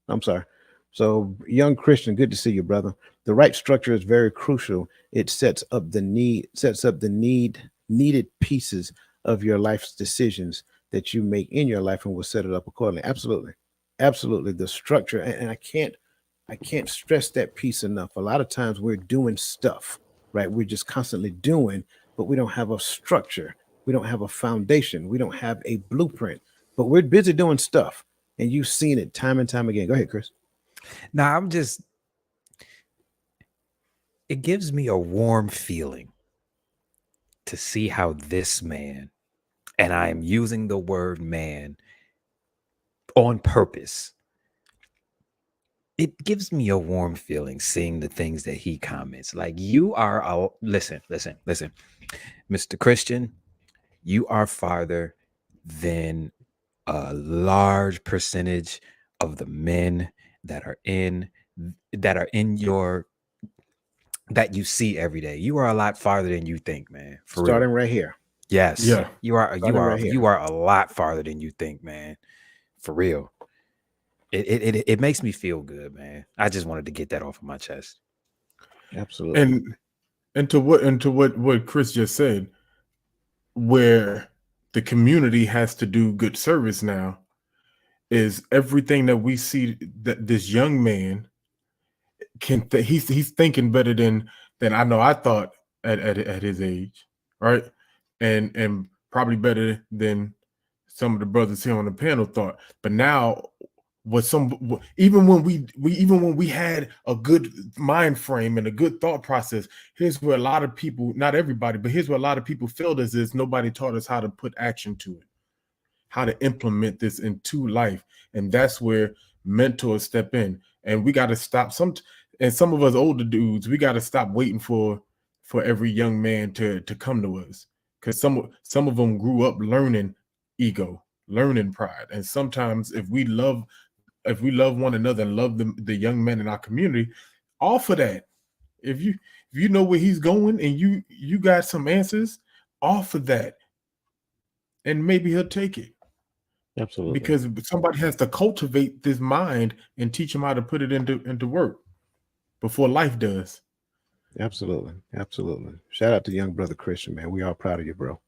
I'm sorry. So, young Christian, good to see you, brother. The right structure is very crucial. It sets up the needed pieces of your life's decisions that you make in your life, and will set it up accordingly. Absolutely. Absolutely. The structure, and I can't stress that piece enough. A lot of times we're doing stuff, right? We're just constantly doing, but we don't have a structure. We don't have a foundation. We don't have a blueprint, but we're busy doing stuff. And you've seen it time and time again. Go ahead, Chris. Now, it gives me a warm feeling to see how this man, and I am using the word man on purpose, it gives me a warm feeling seeing the things that he comments. Like, you are, listen, Mr. Christian, you are farther than a large percentage of the men that are in your, that you see every day. You are a lot farther than you think, man. For Starting real. right here. Yes. Yeah. You are right here. you are a lot farther than you think, man. For real. It makes me feel good, man. I just wanted to get that off of my chest. Absolutely. And to what Chris just said, where the community has to do good service now, is everything that we see that this young man he's thinking better than I know I thought at his age, right? And probably better than some of the brothers here on the panel thought. But now, even when we had a good mind frame and a good thought process, here's where a lot of people, not everybody, but here's where a lot of people failed us, is nobody taught us how to put action to it, how to implement this into life. And that's where mentors step in. And we got to stop some of us older dudes, we got to stop waiting for every young man to come to us, because some of them grew up learning ego, learning pride. And sometimes if we love one another and love the young men in our community, offer that. If you know where he's going and you got some answers, offer that, and maybe he'll take it. Absolutely. Because somebody has to cultivate this mind and teach him how to put it into work before life does. Absolutely. Absolutely. Shout out to young brother Christian, man. We all proud of you, bro.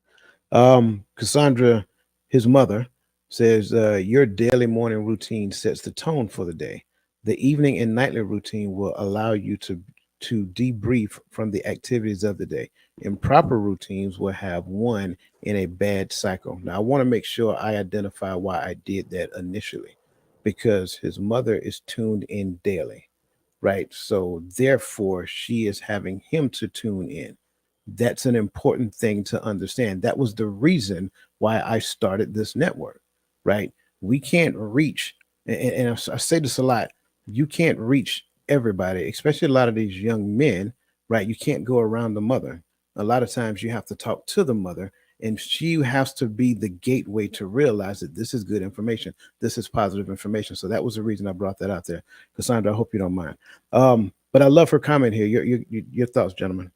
Cassandra, his mother, says your daily morning routine sets the tone for the day. The evening and nightly routine will allow you to to debrief from the activities of the day. Improper routines will have one in a bad cycle. Now, I want to make sure I identify why I did that initially, because his mother is tuned in daily, right? So, therefore, she is having him to tune in. That's an important thing to understand. That was the reason why I started this network, right? We can't reach, and I say this a lot, you can't reach everybody, especially a lot of these young men, right? You can't go around the mother. A lot of times you have to talk to the mother, and she has to be the gateway to realize that this is good information. This is positive information. So that was the reason I brought that out there. Cassandra, I hope you don't mind. But I love her comment here. Your thoughts, gentlemen.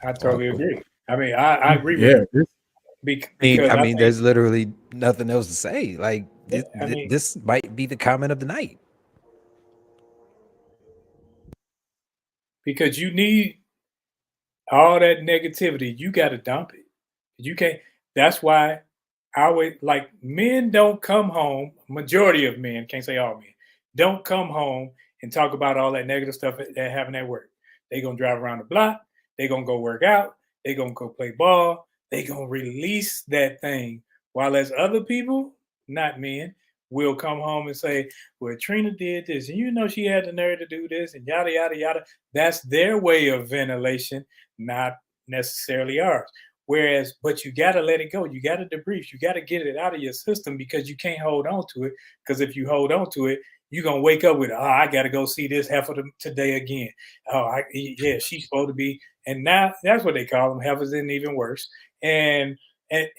I totally agree. I mean, I agree with Yeah, you because I I mean, think, there's literally nothing else to say. Like I mean, this might be the comment of the night. because you need all that negativity, you got to dump it. You can't. That's why I always like men don't come home. Majority of men, can't say all men, don't come home and talk about all that negative stuff that happened at work. They gonna drive around the block. They gonna go work out. They gonna go play ball. They gonna release that thing. While as other people, not men, will come home and say, "Well, Trina did this, and you know she had the nerve to do this, and yada yada yada." That's their way of ventilation, not necessarily ours. Whereas, but you got to let it go. You got to debrief. You got to get it out of your system because you can't hold on to it. Because if you hold on to it, you're going to wake up with, oh, I got to go see this heifer today again. Oh, yeah, she's supposed to be. And now that's what they call them. Heifers isn't even worse. And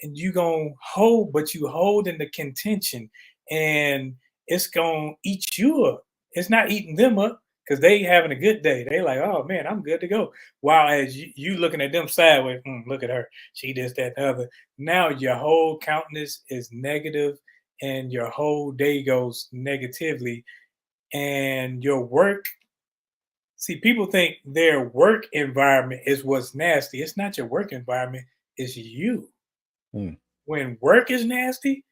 you going to hold, but you hold in the contention and it's going to eat you up. It's not eating them up because they having a good day. They like, oh man, I'm good to go. While as you looking at them sideways, look at her, she this, that, the other. Now your whole countenance is negative, and your whole day goes negatively, and your work. See, people think their work environment is what's nasty. It's not your work environment. It's you. Mm. When work is nasty,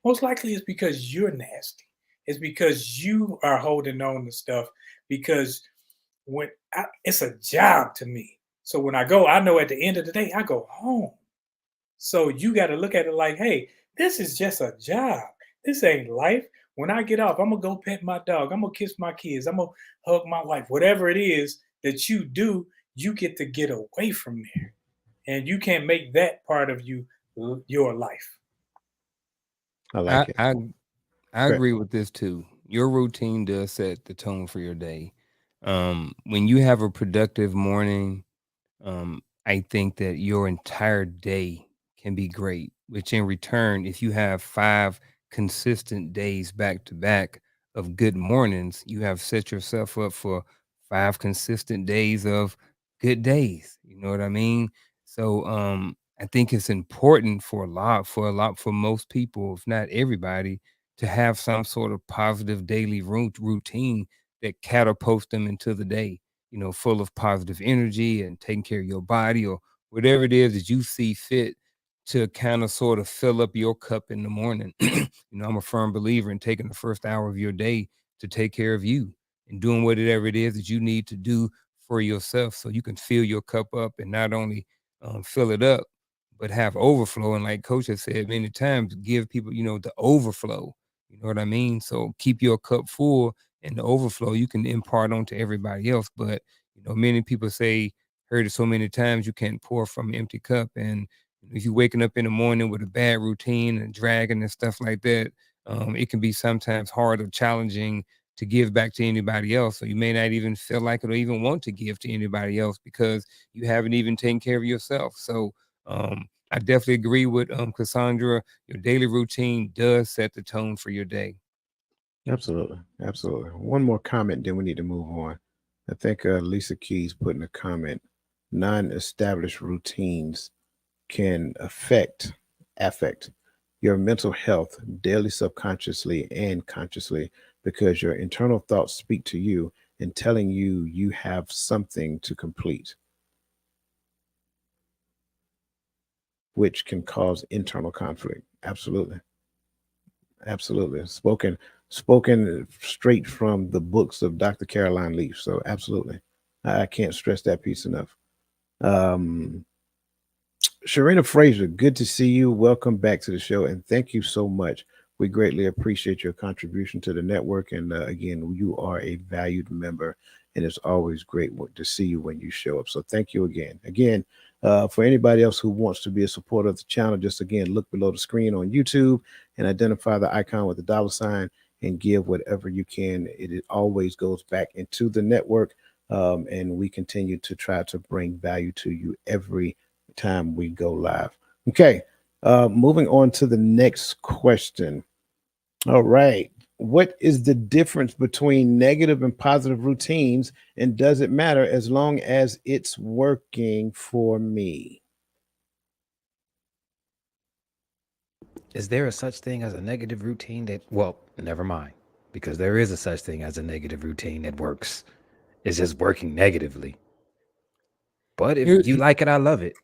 most likely it's because you're nasty. It's because you are holding on to stuff because it's a job to me. So when I go, I know at the end of the day, I go home. So you got to look at it like, hey, this is just a job. This ain't life. When I get off, I'm going to go pet my dog. I'm going to kiss my kids. I'm going to hug my wife. Whatever it is that you do, you get to get away from there. And you can't make that part of you your life. I like it. I Great. agree with this too. Your routine does set the tone for your day. When you have a productive morning, I think that your entire day can be great, which in return, if you have 5 consistent days back to back of good mornings, you have set yourself up for 5 consistent days of good days. You know what I mean? So I think it's important for most people, if not everybody, to have some sort of positive daily routine that catapults them into the day, you know, full of positive energy and taking care of your body or whatever it is that you see fit to kind of sort of fill up your cup in the morning. You know, I'm a firm believer in taking the first hour of your day to take care of you and doing whatever it is that you need to do for yourself so you can fill your cup up and not only fill it up, but have overflow. And like Coach has said many times, give people, you know, the overflow. You know what I mean? So keep your cup full and the overflow you can impart onto everybody else. But you know, many people say, heard it so many times, you can't pour from an empty cup. And if you're waking up in the morning with a bad routine and dragging and stuff like that, it can be sometimes hard or challenging to give back to anybody else. So you may not even feel like it or even want to give to anybody else because you haven't even taken care of yourself. So I definitely agree with Cassandra. Your daily routine does set the tone for your day. Absolutely. Absolutely. One more comment, then we need to move on. I think Lisa Keys put in a comment, non-established routines can affect your mental health daily, subconsciously, and consciously because your internal thoughts speak to you and telling you you have something to complete, which can cause internal conflict. Absolutely. Absolutely. Spoken straight from the books of Dr. Caroline Leaf. So absolutely. I can't stress that piece enough. Um, Sharina Fraser, good to see you. Welcome back to the show, and thank you so much. We greatly appreciate your contribution to the network. And again, you are a valued member, and it's always great to see you when you show up. So thank you again. Again, for anybody else who wants to be a supporter of the channel, just again look below the screen on YouTube and identify the icon with the $ and give whatever you can. It always goes back into the network, and we continue to try to bring value to you every time we go live. Okay, moving on to the next question. All right. What is the difference between negative and positive routines, and does it matter as long as it's working for me? Is there a such thing as a negative routine that, well, never mind, because there is a such thing as a negative routine that works. It's just working negatively. But if Here- you like it, I love it.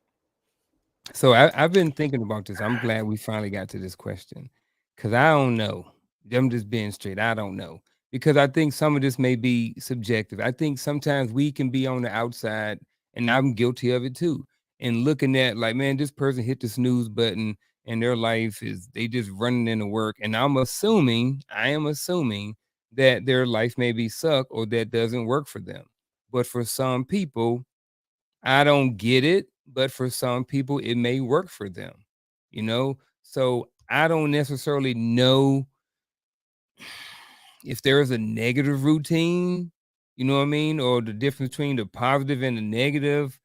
So I've been thinking about this. I'm glad we finally got to this question because I don't know. I'm just being straight. I don't know because I think some of this may be subjective. I think sometimes we can be on the outside, and I'm guilty of it too. And looking at like, man, this person hit the snooze button, and their life is they just running into work. And I am assuming that their life maybe suck or that doesn't work for them. But for some people, I don't get it, but for some people, it may work for them, you know? So I don't necessarily know if there is a negative routine, you know what I mean? Or the difference between the positive and the negative,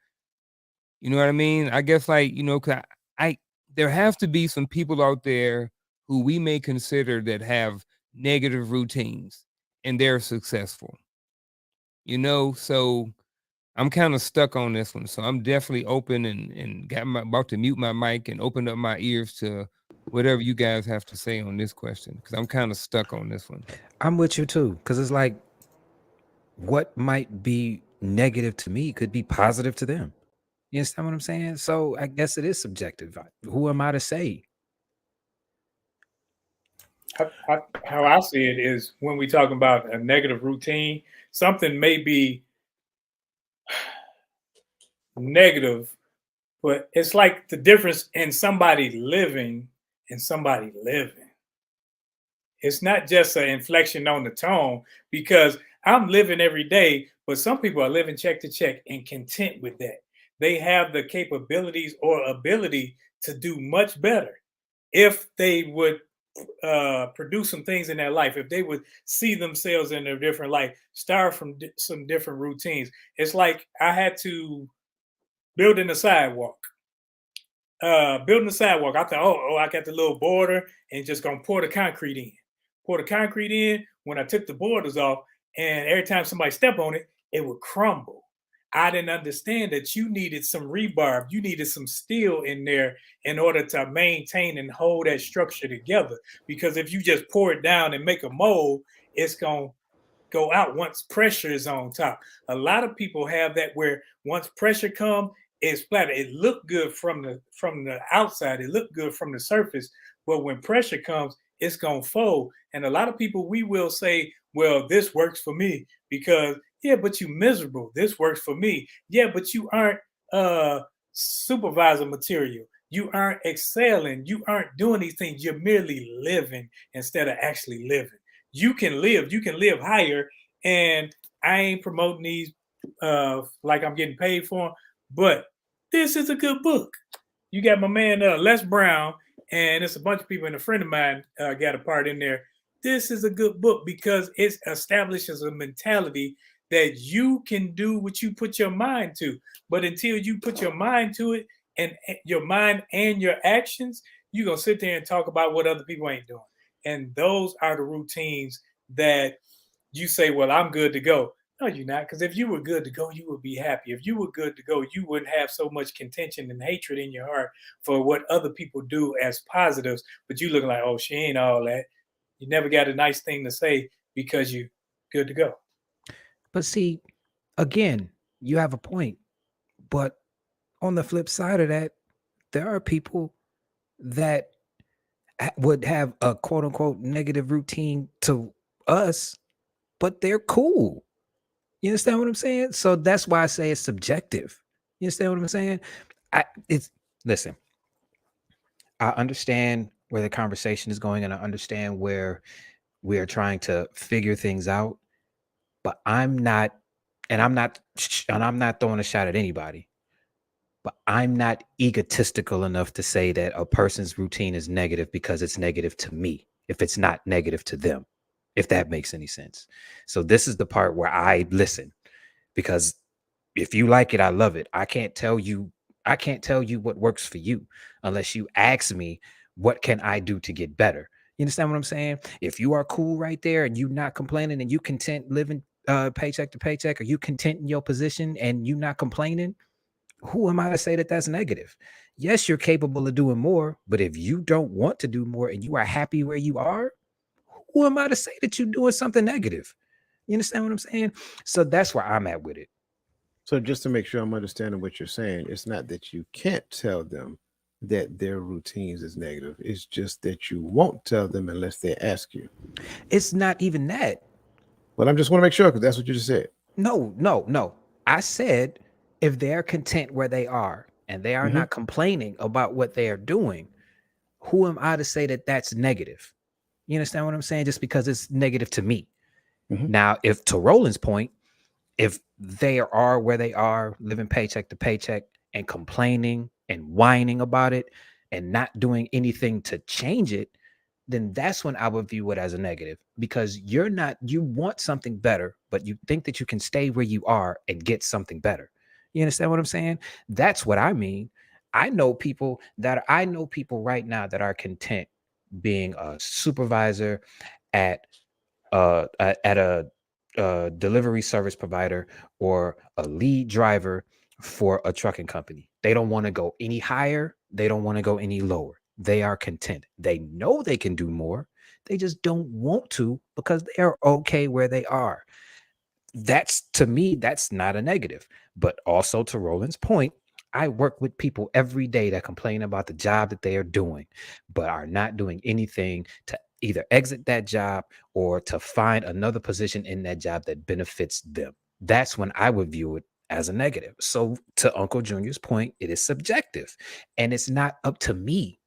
you know what I mean? I guess like, you know, 'cause there have to be some people out there who we may consider that have negative routines and they're successful, you know? So I'm kind of stuck on this one. So I'm definitely open and about to mute my mic and open up my ears to whatever you guys have to say on this question because I'm kind of stuck on this one. I'm with you too, because it's like what might be negative to me could be positive to them. You understand what I'm saying? So I guess it is subjective. Who am I to say? How I see it is when we talk about a negative routine, something may be negative, but it's like the difference in somebody living and somebody living. It's not just an inflection on the tone because I'm living every day, but some people are living check to check and content with that. They have the capabilities or ability to do much better if they would produce some things in their life, if they would see themselves in a different light, start from some different routines. It's like I had to build in a sidewalk. Building the sidewalk, I thought, I got the little border and just gonna pour the concrete in. Pour the concrete in. When I took the borders off, and every time somebody step on it, it would crumble. I didn't understand that you needed some rebar, you needed some steel in there in order to maintain and hold that structure together. Because if you just pour it down and make a mold, it's gonna go out once pressure is on top. A lot of people have that where once pressure comes, it's flat. It looked good from the outside. It looked good from the surface, but when pressure comes, it's gonna fold. And a lot of people, we will say, "Well, this works for me because yeah, but you miserable. This works for me. Yeah, but you aren't supervisor material. You aren't excelling. You aren't doing these things. You're merely living instead of actually living. You can live. You can live higher. And I ain't promoting these like I'm getting paid for them, but this is a good book. You got my man Les Brown, and it's a bunch of people, and a friend of mine got a part in there. This is a good book because it establishes a mentality that you can do what you put your mind to. But until you put your mind to it, and your mind and your actions, you're gonna sit there and talk about what other people ain't doing. And those are the routines that you say, well, I'm good to go. No, you're not. Because if you were good to go, you would be happy. If you were good to go, you wouldn't have so much contention and hatred in your heart for what other people do as positives. But you looking like, oh, she ain't all that. You never got a nice thing to say because you good to go. But see, again, you have a point. But on the flip side of that, there are people that would have a quote unquote negative routine to us, but they're cool. You understand what I'm saying? So that's why I say it's subjective. You understand what I'm saying? Listen, I understand where the conversation is going, and I understand where we are trying to figure things out, but I'm not throwing a shot at anybody, but I'm not egotistical enough to say that a person's routine is negative because it's negative to me, if it's not negative to them, if that makes any sense. So this is the part where I listen, because if you like it, I love it. I can't tell you what works for you unless you ask me, what can I do to get better? You understand what I'm saying? If you are cool right there and you not complaining and you content living paycheck to paycheck, or you content in your position and you not complaining, who am I to say that that's negative? Yes, you're capable of doing more, but if you don't want to do more and you are happy where you are, who am I to say that you're doing something negative? You understand what I'm saying? So that's where I'm at with it. So just to make sure I'm understanding what you're saying, it's not that you can't tell them that their routines is negative. It's just that you won't tell them unless they ask you. It's not even that. Well, I'm just want to make sure, because that's what you just said. No. I said if they're content where they are and they are not complaining about what they are doing, who am I to say that that's negative? You understand what I'm saying? Just because it's negative to me. Now, if to Roland's point, if they are where they are, living paycheck to paycheck and complaining and whining about it and not doing anything to change it, then that's when I would view it as a negative, because you want something better, but you think that you can stay where you are and get something better. You understand what I'm saying? That's what I mean. I know people right now that are content being a supervisor at a delivery service provider or a lead driver for a trucking company. They don't want to go any higher. They don't want to go any lower. They are content. They know they can do more. They just don't want to because they are okay where they are. That's, to me, that's not a negative. But also, to Roland's point, I work with people every day that complain about the job that they are doing, but are not doing anything to either exit that job or to find another position in that job that benefits them. That's when I would view it as a negative. So to Uncle Junior's point, it is subjective, and it's not up to me.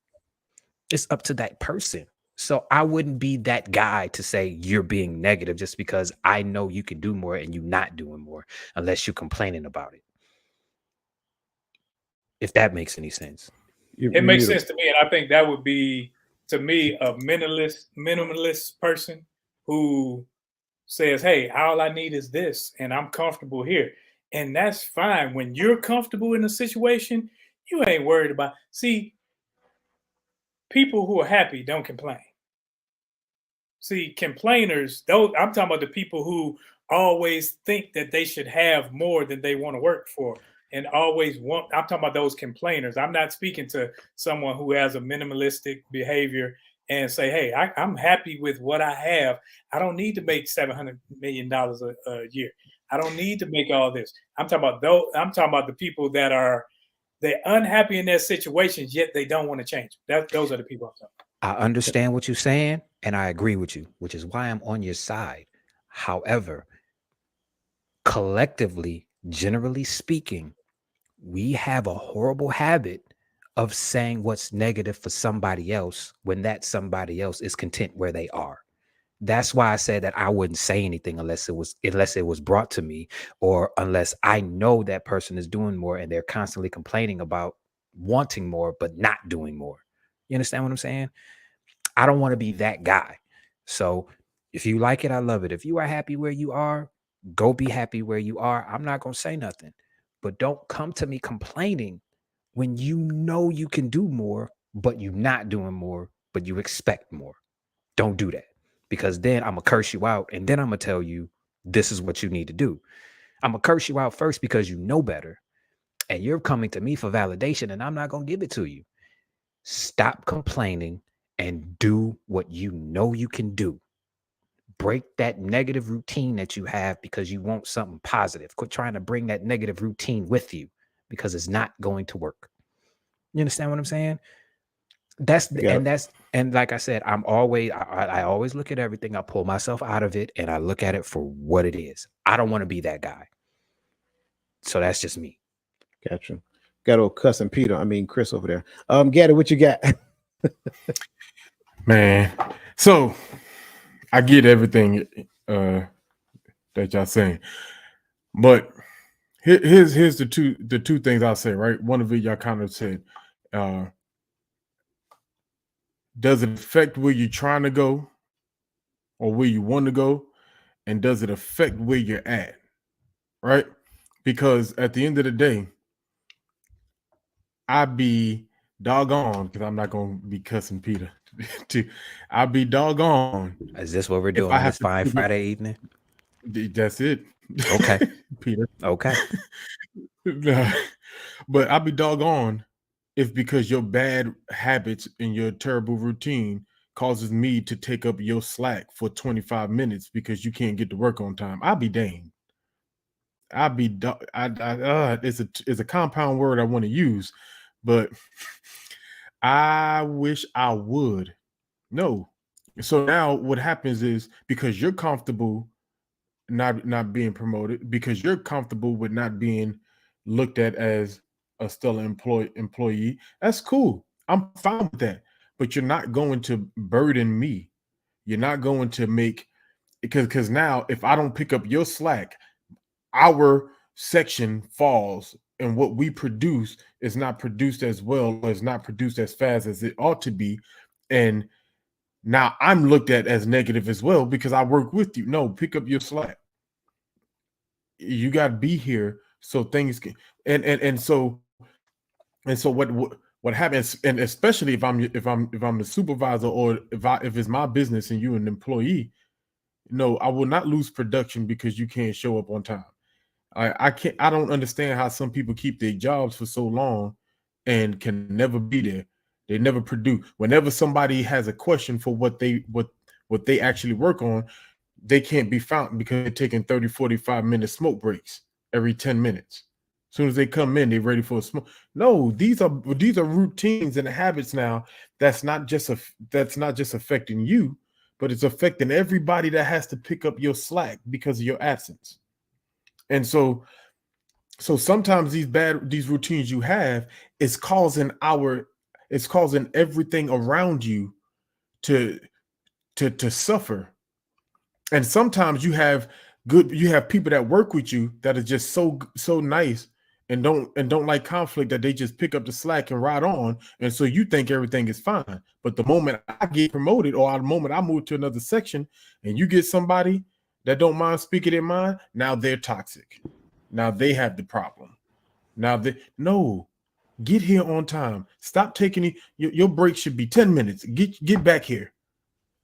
It's up to that person. So I wouldn't be that guy to say you're being negative just because I know you can do more and you're not doing more, unless you're complaining about it. If that makes any sense. It makes sense to me, and I think that would be, to me, a minimalist person who says, hey, all I need is this, and I'm comfortable here. And that's fine. When you're comfortable in a situation, you ain't worried about. See, people who are happy don't complain. See, complainers, those, I'm talking about the people who always think that they should have more than they want to work for and always want. I'm talking about those complainers. I'm not speaking to someone who has a minimalistic behavior and say, hey, I'm happy with what I have. I don't need to make $700 million a year. I don't need to make all this. I'm talking about the people that they're unhappy in their situations, yet they don't want to change. Those are the people I'm talking about. I understand what you're saying, and I agree with you, which is why I'm on your side. However, collectively, generally speaking, we have a horrible habit of saying what's negative for somebody else when that somebody else is content where they are. That's why I said that I wouldn't say anything unless it was brought to me, or unless I know that person is doing more and they're constantly complaining about wanting more but not doing more. You understand what I'm saying? I don't want to be that guy. So if you like it, I love it. If you are happy where you are, go be happy where you are. I'm not going to say nothing, but don't come to me complaining when you know you can do more, but you're not doing more, but you expect more. Don't do that, because then I'm going to curse you out. And then I'm going to tell you, this is what you need to do. I'm going to curse you out first because you know better. And you're coming to me for validation, and I'm not going to give it to you. Stop complaining and do what you know you can do. Break that negative routine that you have because you want something positive. Quit trying to bring that negative routine with you, because it's not going to work. You understand what I'm saying? And like I said, I always look at everything. I pull myself out of it and I look at it for what it is. I don't want to be that guy. So that's just me. Gotcha. Got old cussing Chris over there. Gaddy, what you got? Man, so I get everything that y'all saying, but here's the two things I'll say. Right, one of it y'all kind of said. Does it affect where you're trying to go or where you want to go? And does it affect where you're at? Right? Because at the end of the day, I'd be doggone, because I'm not going to be cussing Peter. I'd be doggone. Is this what we're doing on this fine Friday evening? That's it. Okay. Peter. Okay. But I'd be doggone if because your bad habits and your terrible routine causes me to take up your slack for 25 minutes because you can't get to work on time. I'll be dang. It's a compound word I want to use, but I wish I would. No. So now what happens is because you're comfortable not being promoted, because you're comfortable with not being looked at as a stellar employee, that's cool. I'm fine with that. But you're not going to burden me. You're not going to make, because now if I don't pick up your slack, our section falls and what we produce is not produced as well, or is not produced as fast as it ought to be. And now I'm looked at as negative as well because I work with you. No, pick up your slack. You got to be here so things can, and so what happens, and especially if I'm the supervisor, or if it's my business and you're an employee, no, I will not lose production because you can't show up on time. I don't understand how some people keep their jobs for so long and can never be there. They never produce. Whenever somebody has a question for what they actually work on, they can't be found because they're taking 30, 45 minute smoke breaks every 10 minutes. As soon as they come in, they're ready for a smoke. No, these are routines and habits now. That's not just affecting you, but it's affecting everybody that has to pick up your slack because of your absence. And so sometimes these routines you have is causing everything around you to suffer. And sometimes you have people that work with you that are just so nice and don't like conflict, that they just pick up the slack and ride on. And so you think everything is fine. But the moment I get promoted, or the moment I move to another section, and you get somebody that don't mind speaking their mind, now they're toxic. Now they have the problem. Get here on time. Stop taking your break should be 10 minutes. Get back here.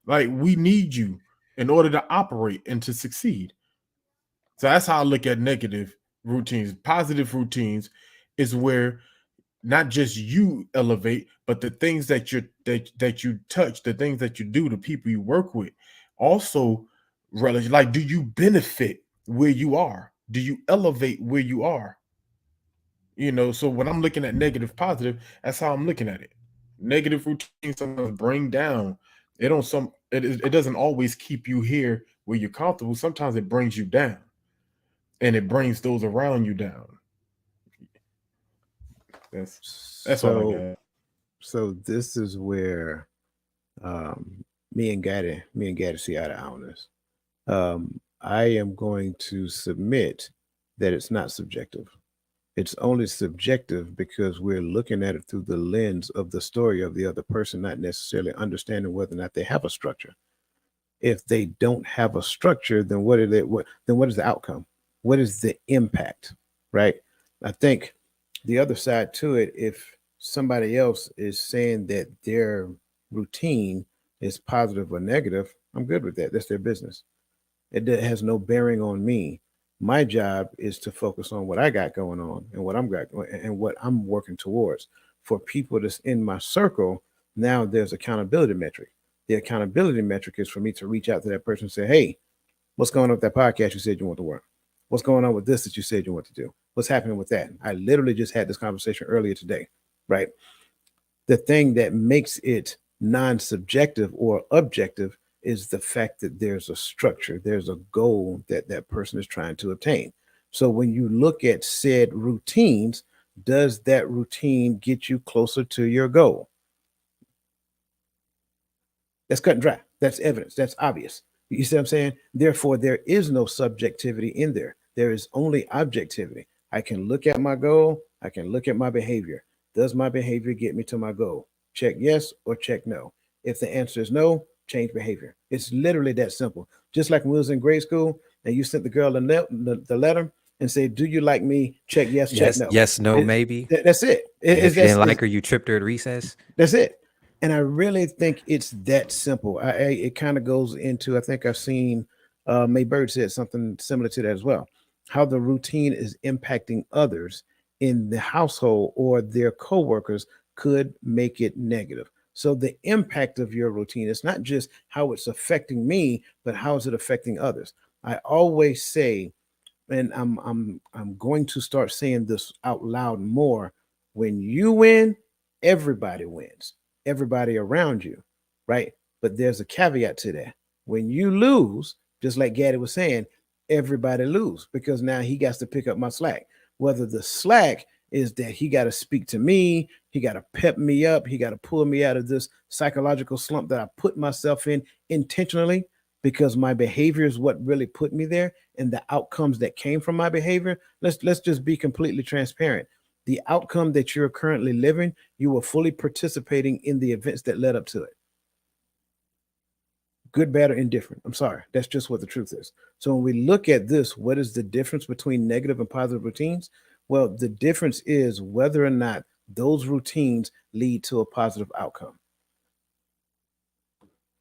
Like, we need you in order to operate and to succeed. So that's how I look at negative routines. Positive routines is where not just you elevate, but the things that you touch, the things that you do, the people you work with, also relative. Like, do you benefit where you are? Do you elevate where you are? So when I'm looking at negative, positive, that's how I'm looking at it. Negative routines sometimes bring down. It doesn't always keep you here where you're comfortable. Sometimes it brings you down, and it brings those around you down. That's all I got. So this is where me and Gaddy see eye to eye on this. I am going to submit that it's not subjective. It's only subjective because we're looking at it through the lens of the story of the other person, not necessarily understanding whether or not they have a structure. If they don't have a structure, then what is the outcome? What is the impact? Right? I think the other side to it, if somebody else is saying that their routine is positive or negative, I'm good with that. That's their business. It has no bearing on me. My job is to focus on what I got going on and what I'm working towards. For people that's in my circle, now there's accountability metric. The accountability metric is for me to reach out to that person and say, hey, what's going on with that podcast you said you want to work? What's going on with this that you said you want to do? What's happening with that? I literally just had this conversation earlier today, right? The thing that makes it non-subjective or objective is the fact that there's a structure, there's a goal that that person is trying to obtain. So when you look at said routines, does that routine get you closer to your goal? That's cut and dry. That's evidence. That's obvious. You see what I'm saying? Therefore, there is no subjectivity in there. There is only objectivity. I can look at my goal. I can look at my behavior. Does my behavior get me to my goal? Check yes or check no. If the answer is no, change behavior. It's literally that simple. Just like when we was in grade school and you sent the girl the letter and say, "Do you like me?" Check yes, check Yes, no. yes, no, It- maybe. That's it. And if you That's, didn't like her, you tripped her at recess. that's it. And I really think it's that simple. It kind of goes into, I think I've seen May Bird said something similar to that as well. How the routine is impacting others in the household or their coworkers could make it negative. So the impact of your routine is not just how it's affecting me, but how is it affecting others? I always say, and I'm going to start saying this out loud more. When you win, everybody wins, everybody around you, right? But there's a caveat to that. When you lose, just like Gaddy was saying, everybody lose because now he got to pick up my slack. Whether the slack is that he got to speak to me, he got to pep me up, he got to pull me out of this psychological slump that I put myself in intentionally because my behavior is what really put me there and the outcomes that came from my behavior. Let's just be completely transparent. The outcome that you're currently living, you were fully participating in the events that led up to it. Good, bad, or indifferent. I'm sorry. That's just what the truth is. So when we look at this, what is the difference between negative and positive routines? Well, the difference is whether or not those routines lead to a positive outcome.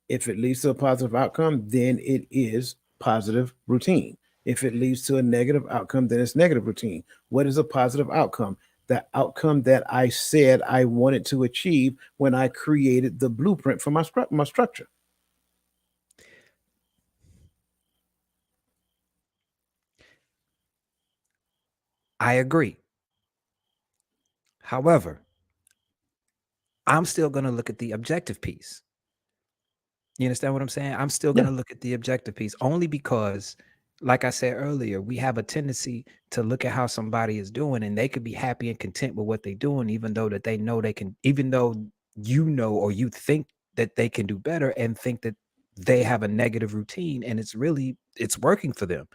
If it leads to a positive outcome, then it is positive routine. If it leads to a negative outcome, then it's negative routine. What is a positive outcome? The outcome that I said I wanted to achieve when I created the blueprint for my structure. I agree. However, I'm still going to look at the objective piece. You understand what I'm saying? I'm still going to look at the objective piece only because, like I said earlier, we have a tendency to look at how somebody is doing and they could be happy and content with what they're doing, even though that they know they can, even though you know or you think that they can do better and think that they have a negative routine and it's working for them.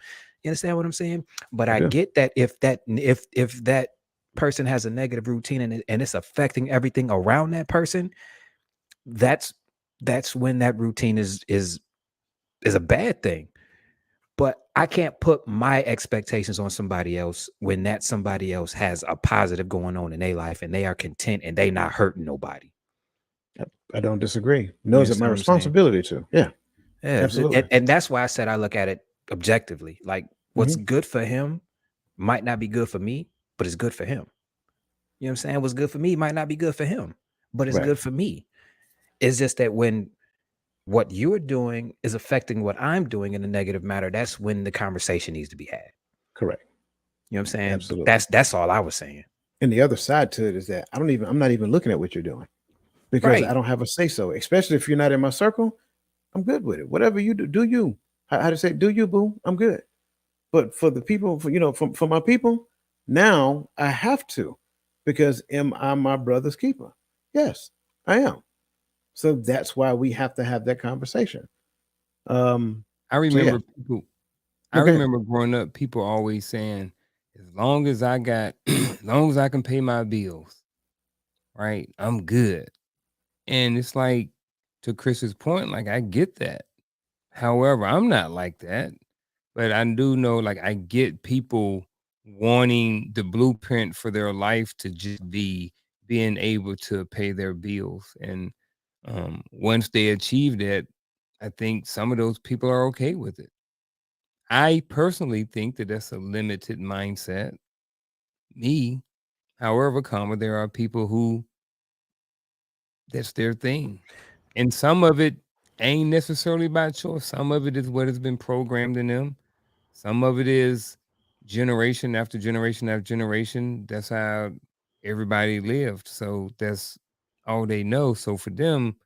You understand what I'm saying? But I do. get that if that person has a negative routine and it's affecting everything around that person, that's when that routine is a bad thing. But I can't put my expectations on somebody else when that somebody else has a positive going on in their life and they are content and they not hurting nobody. I don't disagree. Knows it my understand what I'm saying? responsibility to. Yeah. Yeah, Absolutely. and that's why I said I look at it objectively. Like what's good for him might not be good for me, but it's good for him. You know what I'm saying? What's good for me might not be good for him, but it's Right. good for me. It's just that when what you're doing is affecting what I'm doing in a negative matter, that's when the conversation needs to be had. Correct. You know what I'm saying? Absolutely. That's all I was saying. And the other side to it is that I'm not even looking at what you're doing because Right. I don't have a say so, especially if you're not in my circle. I'm good with it. Whatever you do you. How to say, do you, boo? I'm good. But for the people, for my people, now I have to, because am I my brother's keeper? Yes, I am. So that's why we have to have that conversation. I So remember yeah. people. I Okay. remember growing up, people always saying, "As long as I got, as long as I can pay my bills, right, I'm good." And it's like, to Chris's point, like I get that. However, I'm not like that, but I do know, like I get people wanting the blueprint for their life to just be being able to pay their bills, and once they achieve that, I think some of those people are okay with it. I personally think that that's a limited mindset. Me, however, comma, there are people who that's their thing. And some of it ain't necessarily by choice. Some of it is what has been programmed in them. Some of it is generation after generation after generation. That's how everybody lived. So that's all they know. So for them,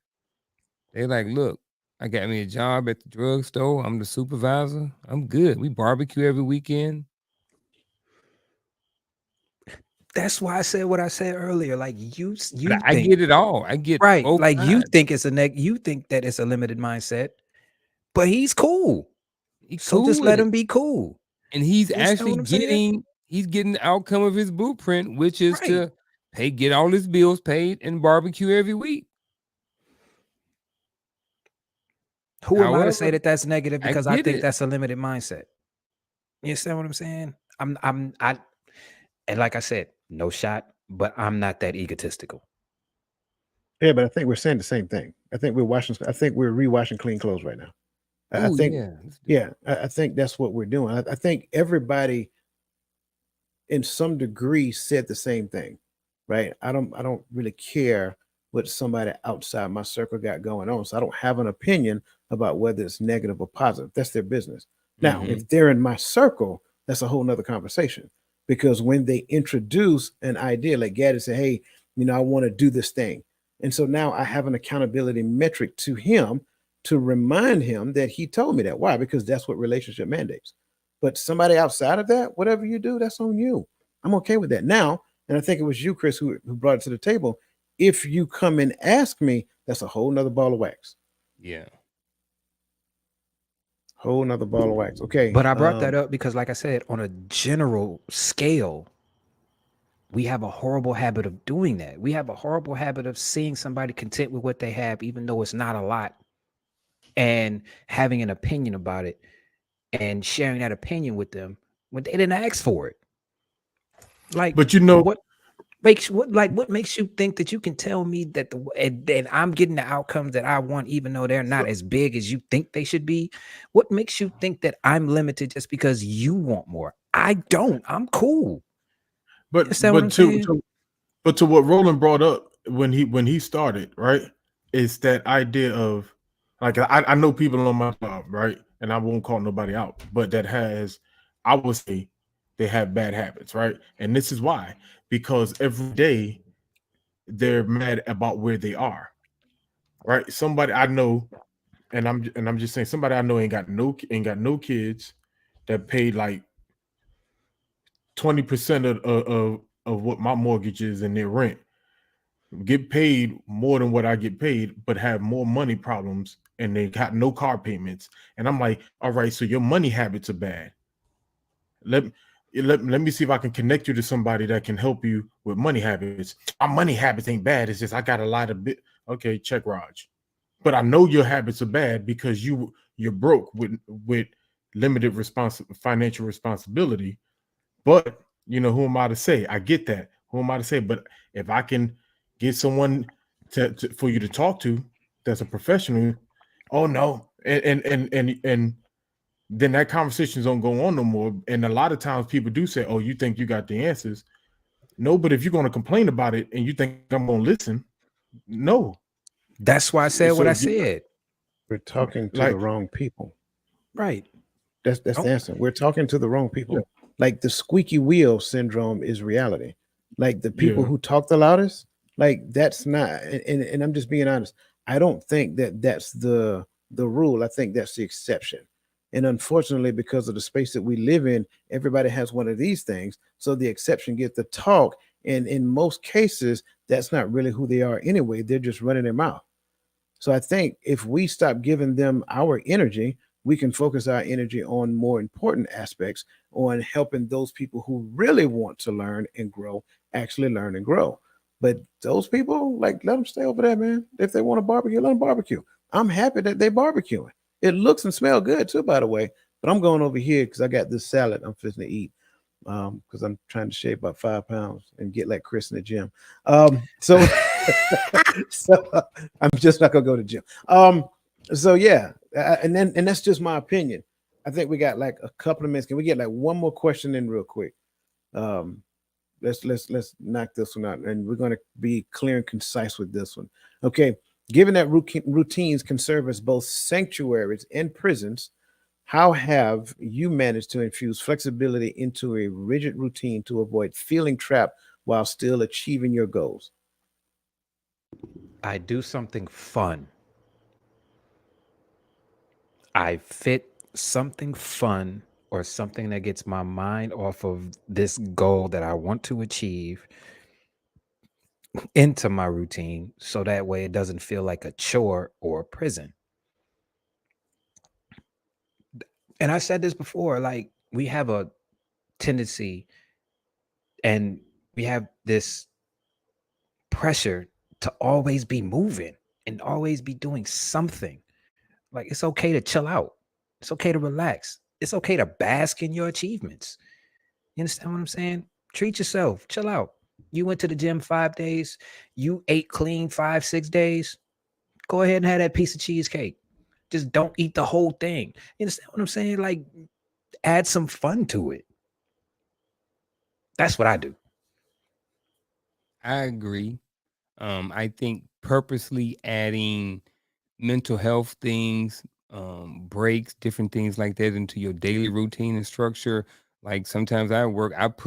they like, look, I got me a job at the drugstore. I'm the supervisor. I'm good. We barbecue every weekend. That's why I said what I said earlier. Like you But I think get it all. I get right, both like you sides. think it's you think that it's a limited mindset, but he's cool. He So cool just with let it. him be cool. And he's You understand actually what I'm saying? he's getting the outcome of his blueprint, which is Right. to get all his bills paid and barbecue every week. Who am I to say However, that that's negative I because I get think it. that's a limited mindset? You understand what I'm saying? And like I said, no shot, but I'm not that egotistical. Yeah, but I think we're saying the same thing. I think we're rewashing clean clothes right now. I Oh think, yeah. Let's do yeah, I think that's what we're doing. I think everybody in some degree said the same thing, right? I don't really care what somebody outside my circle got going on. So I don't have an opinion about whether it's negative or positive. That's their business. Now, Mhm. if they're in my circle, that's a whole nother conversation. Because when they introduce an idea, like Gaddy said, hey, I want to do this thing. And so now I have an accountability metric to him to remind him that he told me that. Why? Because that's what relationship mandates. But somebody outside of that, whatever you do, that's on you. I'm okay with that now. And I think it was you, Chris, who brought it to the table. If you come and ask me, that's a whole nother ball of wax. Yeah. Whole nother ball of wax. Okay. But I brought that up because, like I said, on a general scale, we have a horrible habit of doing that. We have a horrible habit of seeing somebody content with what they have, even though it's not a lot, and having an opinion about it and sharing that opinion with them when they didn't ask for it. Like, But you know, what makes you think that you can tell me that and I'm getting the outcomes that I want, even though they're not as big as you think they should be? What makes you think that I'm limited just because you want more? I don't. I'm cool. but Understand what I'm but saying? to what Roland brought up when he started, right? Is that idea of like I know people on my job, right? And I won't call nobody out, but that has, I would say, they have bad habits, right? And this is why, because every day they're mad about where they are, right? Somebody I know, and I'm just saying, somebody I know ain't got no kids, that paid like 20% of what my mortgage is and their rent, get paid more than what I get paid, but have more money problems and they got no car payments. And I'm like, all right, so your money habits are bad. Let me see if I can connect you to somebody that can help you with money habits. My money habits ain't bad. It's just I got a lot of bit. Okay, check Raj. But I know your habits are bad because you're broke with limited financial responsibility. But who am I to say? I get that. Who am I to say? But if I can get someone for you to talk to that's a professional, oh no, and then that conversations don't go on no more. And a lot of times people do say, "Oh, you think you got the answers?" No, but if you're going to complain about it and you think I'm going to listen, no. That's why I said what I said. We're talking to the Like, wrong people. Right. That's Oh, the answer. We're talking to the wrong people. yeah, Like the squeaky wheel syndrome is reality. Like the people yeah. who talk the loudest, like that's not. And I'm just being honest. I don't think that that's the rule. I think that's the exception. And unfortunately, because of the space that we live in, everybody has one of these things. So the exception gets the talk. And in most cases, that's not really who they are anyway. They're just running their mouth. So I think if we stop giving them our energy, we can focus our energy on more important aspects, on helping those people who really want to learn and grow actually learn and grow. But those people, like, let them stay over there, man. If they want to barbecue, let them barbecue. I'm happy that they barbecuing. It looks and smells good too, by the way. But I'm going over here because I got this salad I'm fixing to eat. Because I'm trying to shave about 5 pounds and get like Chris in the gym. So so I'm just not gonna go to the gym. So yeah, and that's just my opinion. I think we got like a couple of minutes. Can we get like one more question in real quick? Um, let's knock this one out, and we're gonna be clear and concise with this one. Okay, given that routines can serve as both sanctuaries and prisons, how have you managed to infuse flexibility into a rigid routine to avoid feeling trapped while still achieving your goals? I do something fun. I fit something fun or something that gets my mind off of this goal that I want to achieve into my routine so that way it doesn't feel like a chore or a prison. And I said this before, like we have a tendency and we have this pressure to always be moving and always be doing something. Like it's okay to chill out. It's okay to relax. It's okay to bask in your achievements. You understand what I'm saying? Treat yourself. Chill out. You went to the gym 5 days. You ate clean 5, 6 days. Go ahead and have that piece of cheesecake. Just don't eat the whole thing. You understand what I'm saying? Like, add some fun to it. That's what I do. I agree. I think purposely adding mental health things, breaks, different things like that into your daily routine and structure. Like sometimes I got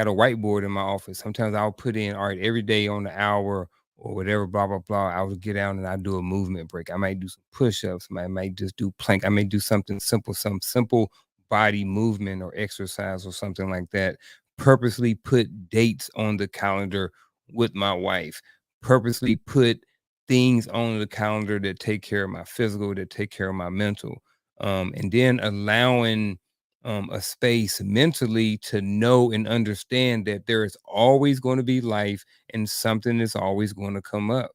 a whiteboard in my office. Sometimes I'll put in, all right, every day on the hour or whatever, blah, blah, blah. I would get out and I do a movement break. I might do some push-ups. I might just do plank. I may do something simple, some simple body movement or exercise or something like that. Purposely put dates on the calendar with my wife. Purposely put things on the calendar that take care of my physical, that take care of my mental. And then allowing a space mentally to know and understand that there is always going to be life and something is always going to come up.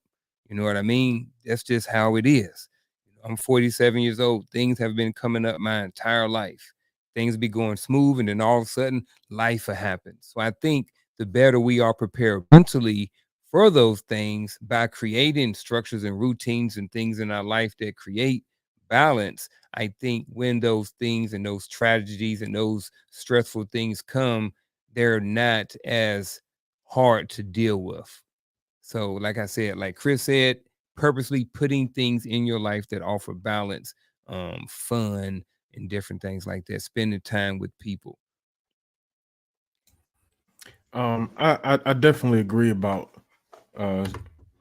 You know what I mean? That's just how it is. I'm 47 years old. Things have been coming up my entire life. Things be going smooth, and then all of a sudden, life will happen. So I think the better we are prepared mentally for those things by creating structures and routines and things in our life that create balance, I think when those things and those tragedies and those stressful things come, they're not as hard to deal with. So, like I said, like Chris said, purposely putting things in your life that offer balance, fun, and different things like that. Spending time with people. I definitely agree about uh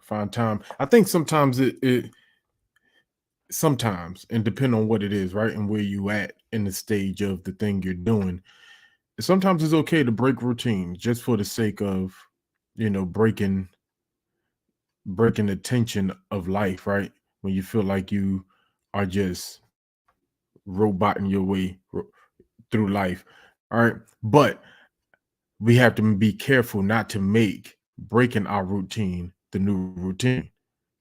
find time. I think sometimes it sometimes, and depend on what it is, right, and where you at in the stage of the thing you're doing, sometimes it's okay to break routine just for the sake of, breaking the tension of life, right? When you feel like you are just roboting your way through life. All right. But we have to be careful not to make breaking our routine the new routine,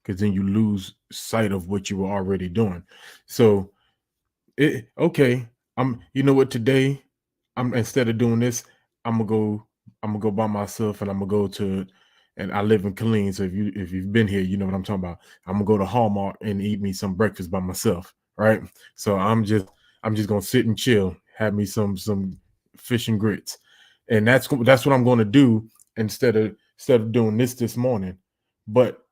because then you lose sight of what you were already doing. So okay, you know what, today I'm, instead of doing this, I'm gonna go I'm gonna go by myself, and I'm gonna go to, and I live in Killeen, so if you've been here, you know what I'm talking about. I'm gonna go to Hallmark and eat me some breakfast by myself, right? So I'm just gonna sit and chill, have me some fish and grits, and that's what I'm gonna do instead of doing this morning. But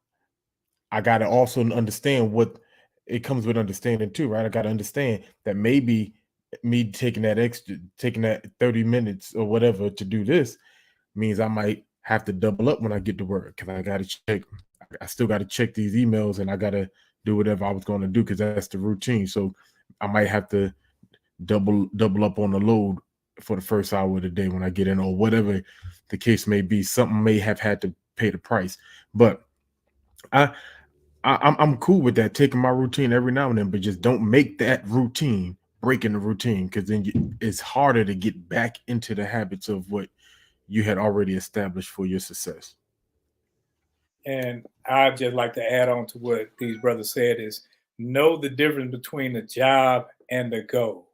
I got to also understand what it comes with understanding too, right? I got to understand that maybe me taking that 30 minutes or whatever to do this means I might have to double up when I get to work, because I still got to check these emails, and I got to do whatever I was going to do, because that's the routine. So I might have to double up on the load for the first hour of the day when I get in, or whatever the case may be. Something may have had to pay the price, but I I'm cool with that, taking my routine every now and then, but just don't make that routine breaking the routine, because then it's harder to get back into the habits of what you had already established for your success. And I'd just like to add on to what these brothers said is know the difference between a job and a goal.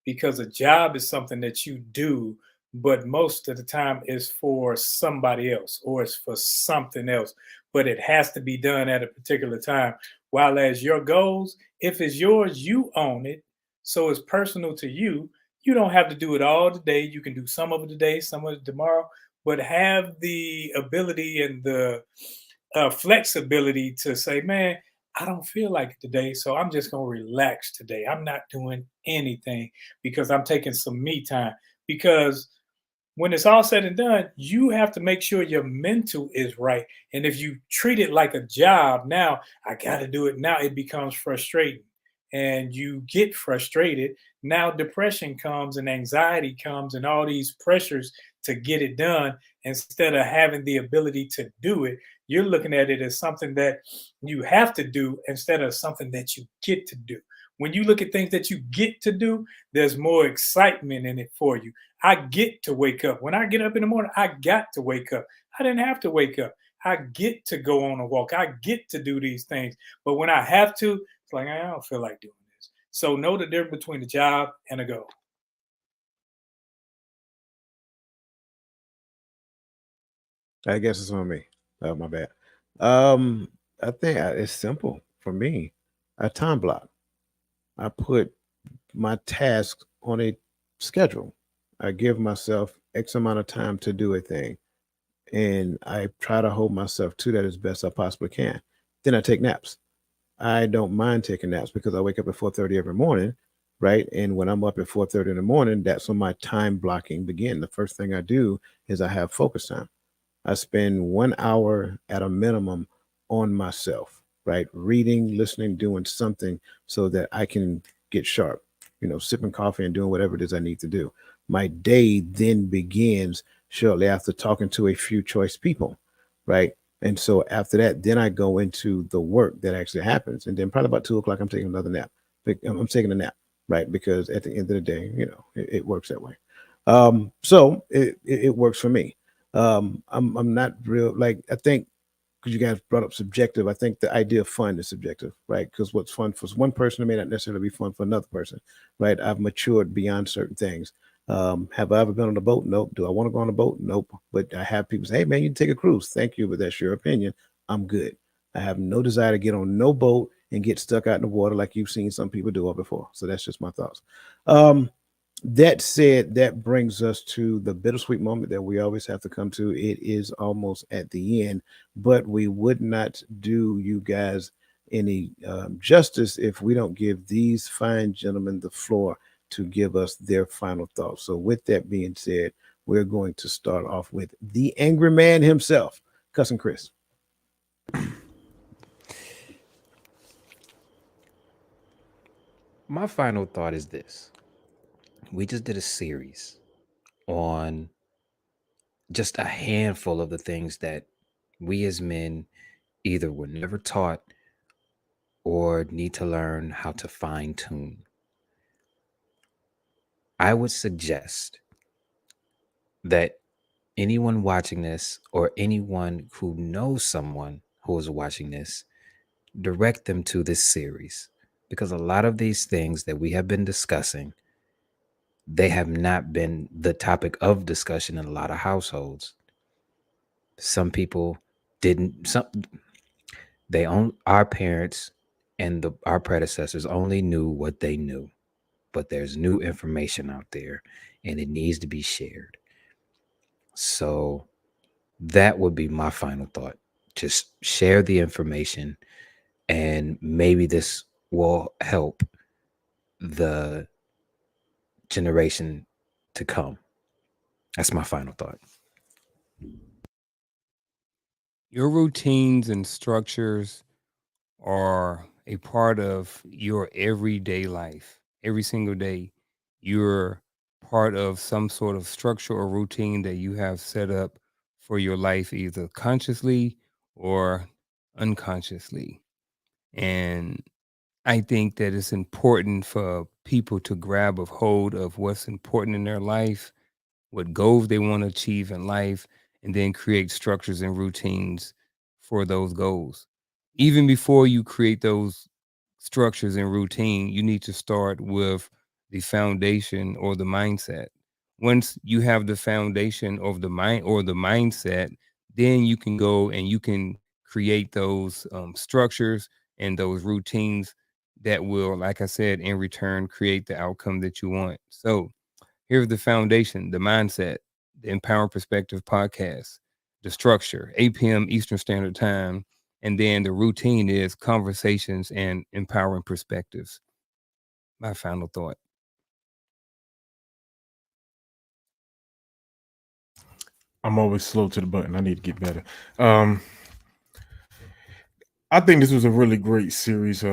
Because a job is something that you do, but most of the time it's for somebody else or it's for something else. But it has to be done at a particular time. While as your goals, if it's yours, you own it. So it's personal to you. You don't have to do it all today. You can do some of it today, some of it tomorrow, but have the ability and the flexibility to say, man, I don't feel like it today. So I'm just going to relax today. I'm not doing anything because I'm taking some me time. Because when it's all said and done, you have to make sure your mental is right. And if you treat it like a job, now I got to do it now, it becomes frustrating. And you get frustrated. Now depression comes and anxiety comes and all these pressures to get it done instead of having the ability to do it. You're looking at it as something that you have to do instead of something that you get to do. When you look at things that you get to do, there's more excitement in it for you. I get to wake up. When I get up in the morning, I got to wake up. I didn't have to wake up. I get to go on a walk. I get to do these things. But when I have to, it's like, I don't feel like doing this. So know the difference between a job and a goal. I guess it's on me. Oh, my bad. Um, I think it's simple for me. A time block. I put my tasks on a schedule. I give myself X amount of time to do a thing, and I try to hold myself to that as best I possibly can. Then I take naps. I don't mind taking naps because I wake up at 4:30 every morning, right? And when I'm up at 4:30 in the morning, that's when my time blocking begin. The first thing I do is I have focus time. I spend 1 hour at a minimum on myself, right? Reading, listening, doing something so that I can get sharp, sipping coffee and doing whatever it is I need to do. My day then begins shortly after talking to a few choice people, right? And so after that, then I go into the work that actually happens. And then probably about 2 o'clock, I'm taking another nap. I'm taking a nap, right? Because at the end of the day, it works that way. So it works for me. I'm not real like I think because you guys brought up subjective. I think the idea of fun is subjective, right? Because what's fun for one person may not necessarily be fun for another person, right? I've matured beyond certain things. Have I ever been on a boat? Nope. Do I want to go on a boat? Nope. But I have people say, "Hey, man, you can take a cruise." Thank you, but that's your opinion. I'm good. I have no desire to get on no boat and get stuck out in the water like you've seen some people do it before. So that's just my thoughts. Um, that said, that brings us to the bittersweet moment that we always have to come to. It is almost at the end, but we would not do you guys any justice if we don't give these fine gentlemen the floor to give us their final thoughts. So, with that being said, we're going to start off with the angry man himself, Cousin Chris. My final thought is this. We just did a series on just a handful of the things that we as men either were never taught or need to learn how to fine tune. I would suggest that anyone watching this or anyone who knows someone who is watching this, direct them to this series because a lot of these things that we have been discussing, they have not been the topic of discussion in a lot of households. Some people didn't, our parents and our predecessors only knew what they knew, but there's new information out there and it needs to be shared. So that would be my final thought. Just share the information, and maybe this will help the generation to come. That's my final thought. Your routines and structures are a part of your everyday life. Every single day, you're part of some sort of structure or routine that you have set up for your life, either consciously or unconsciously. And I think that it's important for people to grab a hold of what's important in their life, what goals they want to achieve in life, and then create structures and routines for those goals. Even before you create those structures and routine, you need to start with the foundation or the mindset. Once you have the foundation of the mind or the mindset, then you can go and you can create those structures and those routines that will, like I said, in return, create the outcome that you want. So, here's the foundation, the mindset, the Empower Perspective podcast, the structure, 8 p.m. Eastern Standard Time. And then the routine is conversations and empowering perspectives. My final thought. I'm always slow to the button. I need to get better. I think this was a really great series.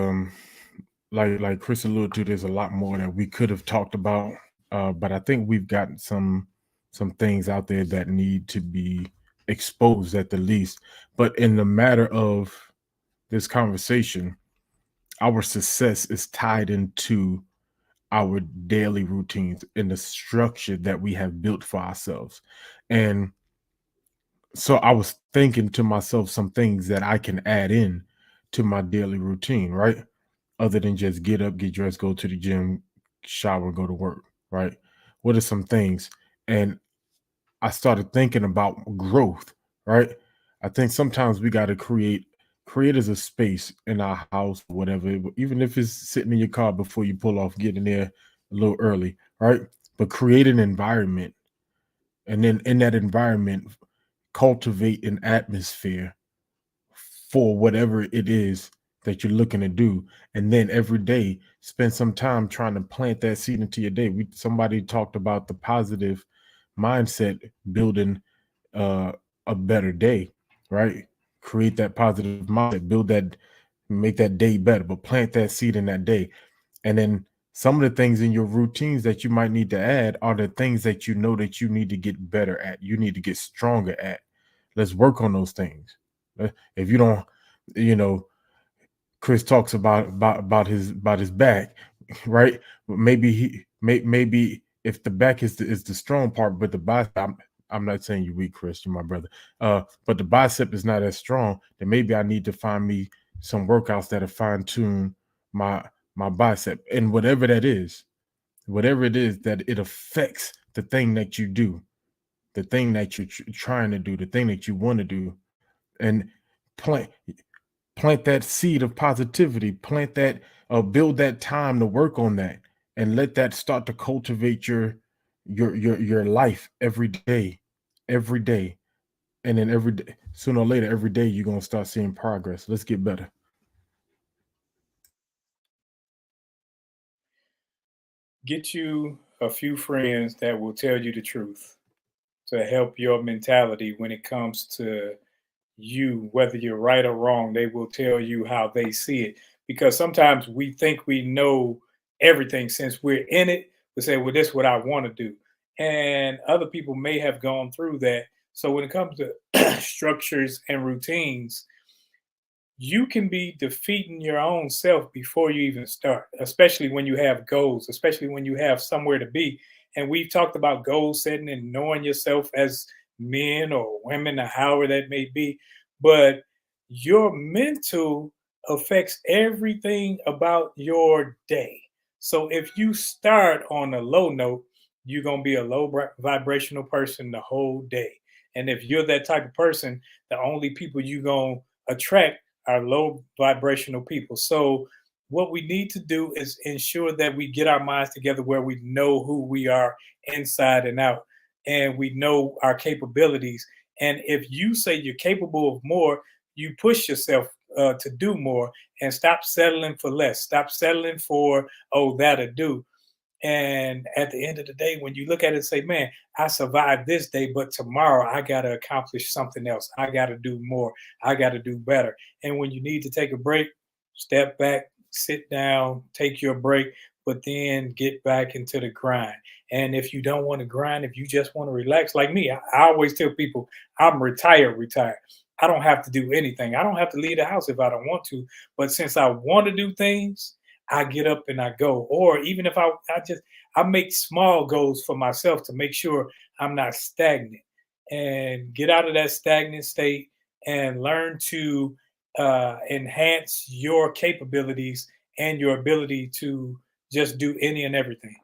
Like Chris alluded to, there's a lot more that we could have talked about, but I think we've gotten some things out there that need to be exposed at the least. But in the matter of this conversation, our success is tied into our daily routines and the structure that we have built for ourselves. And so I was thinking to myself some things that I can add in to my daily routine, right? Other than just get up, get dressed, go to the gym, shower, go to work, right? What are some things? And I started thinking about growth, right? I think sometimes we got to create as a space in our house, whatever, even if it's sitting in your car before you pull off, getting there a little early, right? But create an environment, and then in that environment, cultivate an atmosphere for whatever it is that you're looking to do. And then every day spend some time trying to plant that seed into your day. Somebody talked about the positive mindset building uh a better day, right? Create that positive mindset, build that, make that day better, but plant that seed in that day. And then some of the things in your routines that you might need to add are the things that you know that you need to get better at, you need to get stronger at. Let's work on those things. If you don't, you know, Chris talks about his back, right? Maybe if the back is the strong part, but the bicep, I'm not saying you're weak, Chris, you're my brother. But the bicep is not as strong, then maybe I need to find me some workouts that are fine tune my bicep, and whatever it is that it affects the thing that you do, the thing that you're trying to do, the thing that you want to do, and plant that seed of positivity, plant that, build that time to work on that, and let that start to cultivate your life every day, and then every day, sooner or later, every day you're gonna start seeing progress. Let's get better. Get you a few friends that will tell you the truth to help your mentality when it comes to you, whether you're right or wrong. They will tell you how they see it, because sometimes we think we know everything since we're in it. We say, well, this is what I want to do, and other people may have gone through that. So when it comes to structures and routines, you can be defeating your own self before you even start, especially when you have goals, especially when you have somewhere to be. And we've talked about goal setting and knowing yourself as men or women or however that may be. But your mental affects everything about your day. So if you start on a low note, you're going to be a low vibrational person the whole day. And if you're that type of person, the only people you're going to attract are low vibrational people. So what we need to do is ensure that we get our minds together where we know who we are inside and out, and we know our capabilities. And if you say you're capable of more, you push yourself to do more, and stop settling for less. Stop settling for, oh, that'll do. And at the end of the day, when you look at it and say, man, I survived this day, but tomorrow I got to accomplish something else. I got to do more. I got to do better. And when you need to take a break, step back, sit down, take your break, but then get back into the grind. And if you don't want to grind, if you just want to relax, like me, I always tell people I'm retired. I don't have to do anything. I don't have to leave the house if I don't want to. But since I want to do things, I get up and I go. Or even if I make small goals for myself to make sure I'm not stagnant, and get out of that stagnant state and learn to enhance your capabilities and your ability to just do any and everything.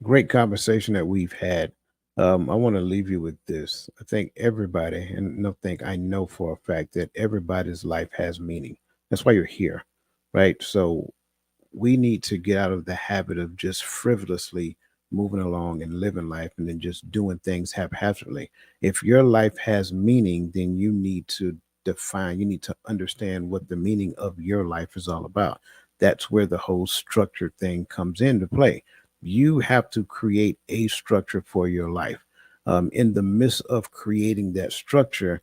Great conversation that we've had. I want to leave you with this. I think everybody, and no, think I know for a fact that everybody's life has meaning. That's why you're here, right? So we need to get out of the habit of just frivolously moving along and living life and then just doing things haphazardly. If your life has meaning, then you need to define, you need to understand what the meaning of your life is all about. That's where the whole structured thing comes into play. You have to create a structure for your life. In the midst of creating that structure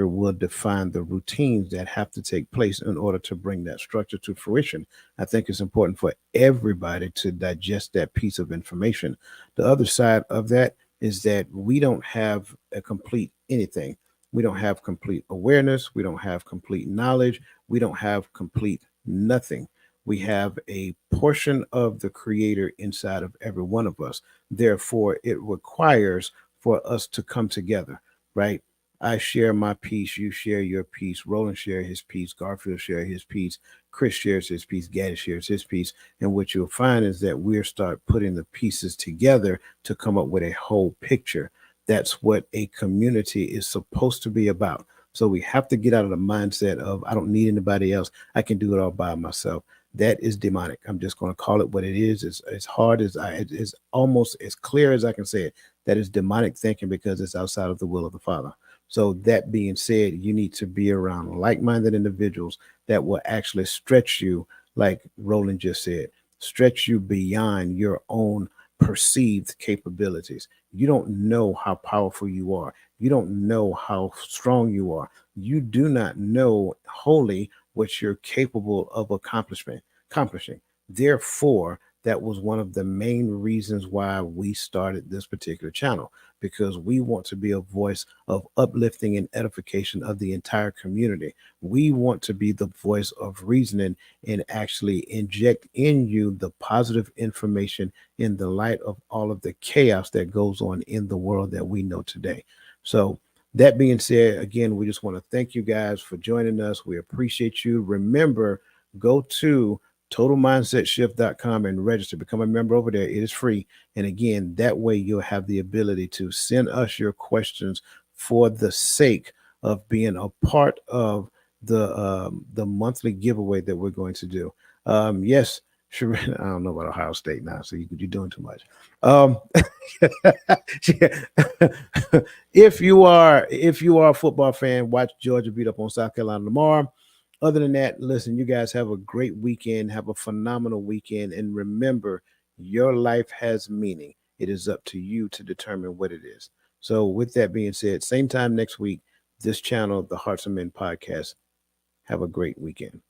will define the routines that have to take place in order to bring that structure to fruition. I think it's important for everybody to digest that piece of information. The other side of that is that we don't have a complete anything. We don't have complete awareness. We don't have complete knowledge. We don't have complete nothing. We have a portion of the creator inside of every one of us. Therefore, it requires for us to come together, right? I share my piece, you share your piece, Roland share his piece, Garfield share his piece, Chris shares his piece, Gaddy shares his piece. And what you'll find is that we'll start putting the pieces together to come up with a whole picture. That's what a community is supposed to be about. So we have to get out of the mindset of I don't need anybody else. I can do it all by myself. That is demonic. I'm just going to call it what it is. It's as hard as it's almost as clear as I can say it. That is demonic thinking because it's outside of the will of the Father. So that being said, you need to be around like-minded individuals that will actually stretch you, like Roland just said, stretch you beyond your own perceived capabilities. You don't know how powerful you are. You don't know how strong you are. You do not know wholly what you're capable of accomplishing. Therefore, that was one of the main reasons why we started this particular channel, because we want to be a voice of uplifting and edification of the entire community. We want to be the voice of reasoning and actually inject in you the positive information in the light of all of the chaos that goes on in the world that we know today. So that being said, again, we just want to thank you guys for joining us. We appreciate you. Remember, go to totalmindsetshift.com and register, become a member over there. It is free. And again, that way you'll have the ability to send us your questions for the sake of being a part of the monthly giveaway that we're going to do. Yes, sure. I don't know about Ohio State now, so you're doing too much. If you are a football fan, watch Georgia beat up on South Carolina tomorrow. Other than that, listen, you guys have a great weekend. Have a phenomenal weekend. And remember, your life has meaning. It is up to you to determine what it is. So with that being said, same time next week, this channel, the Hearts of Men podcast. Have a great weekend.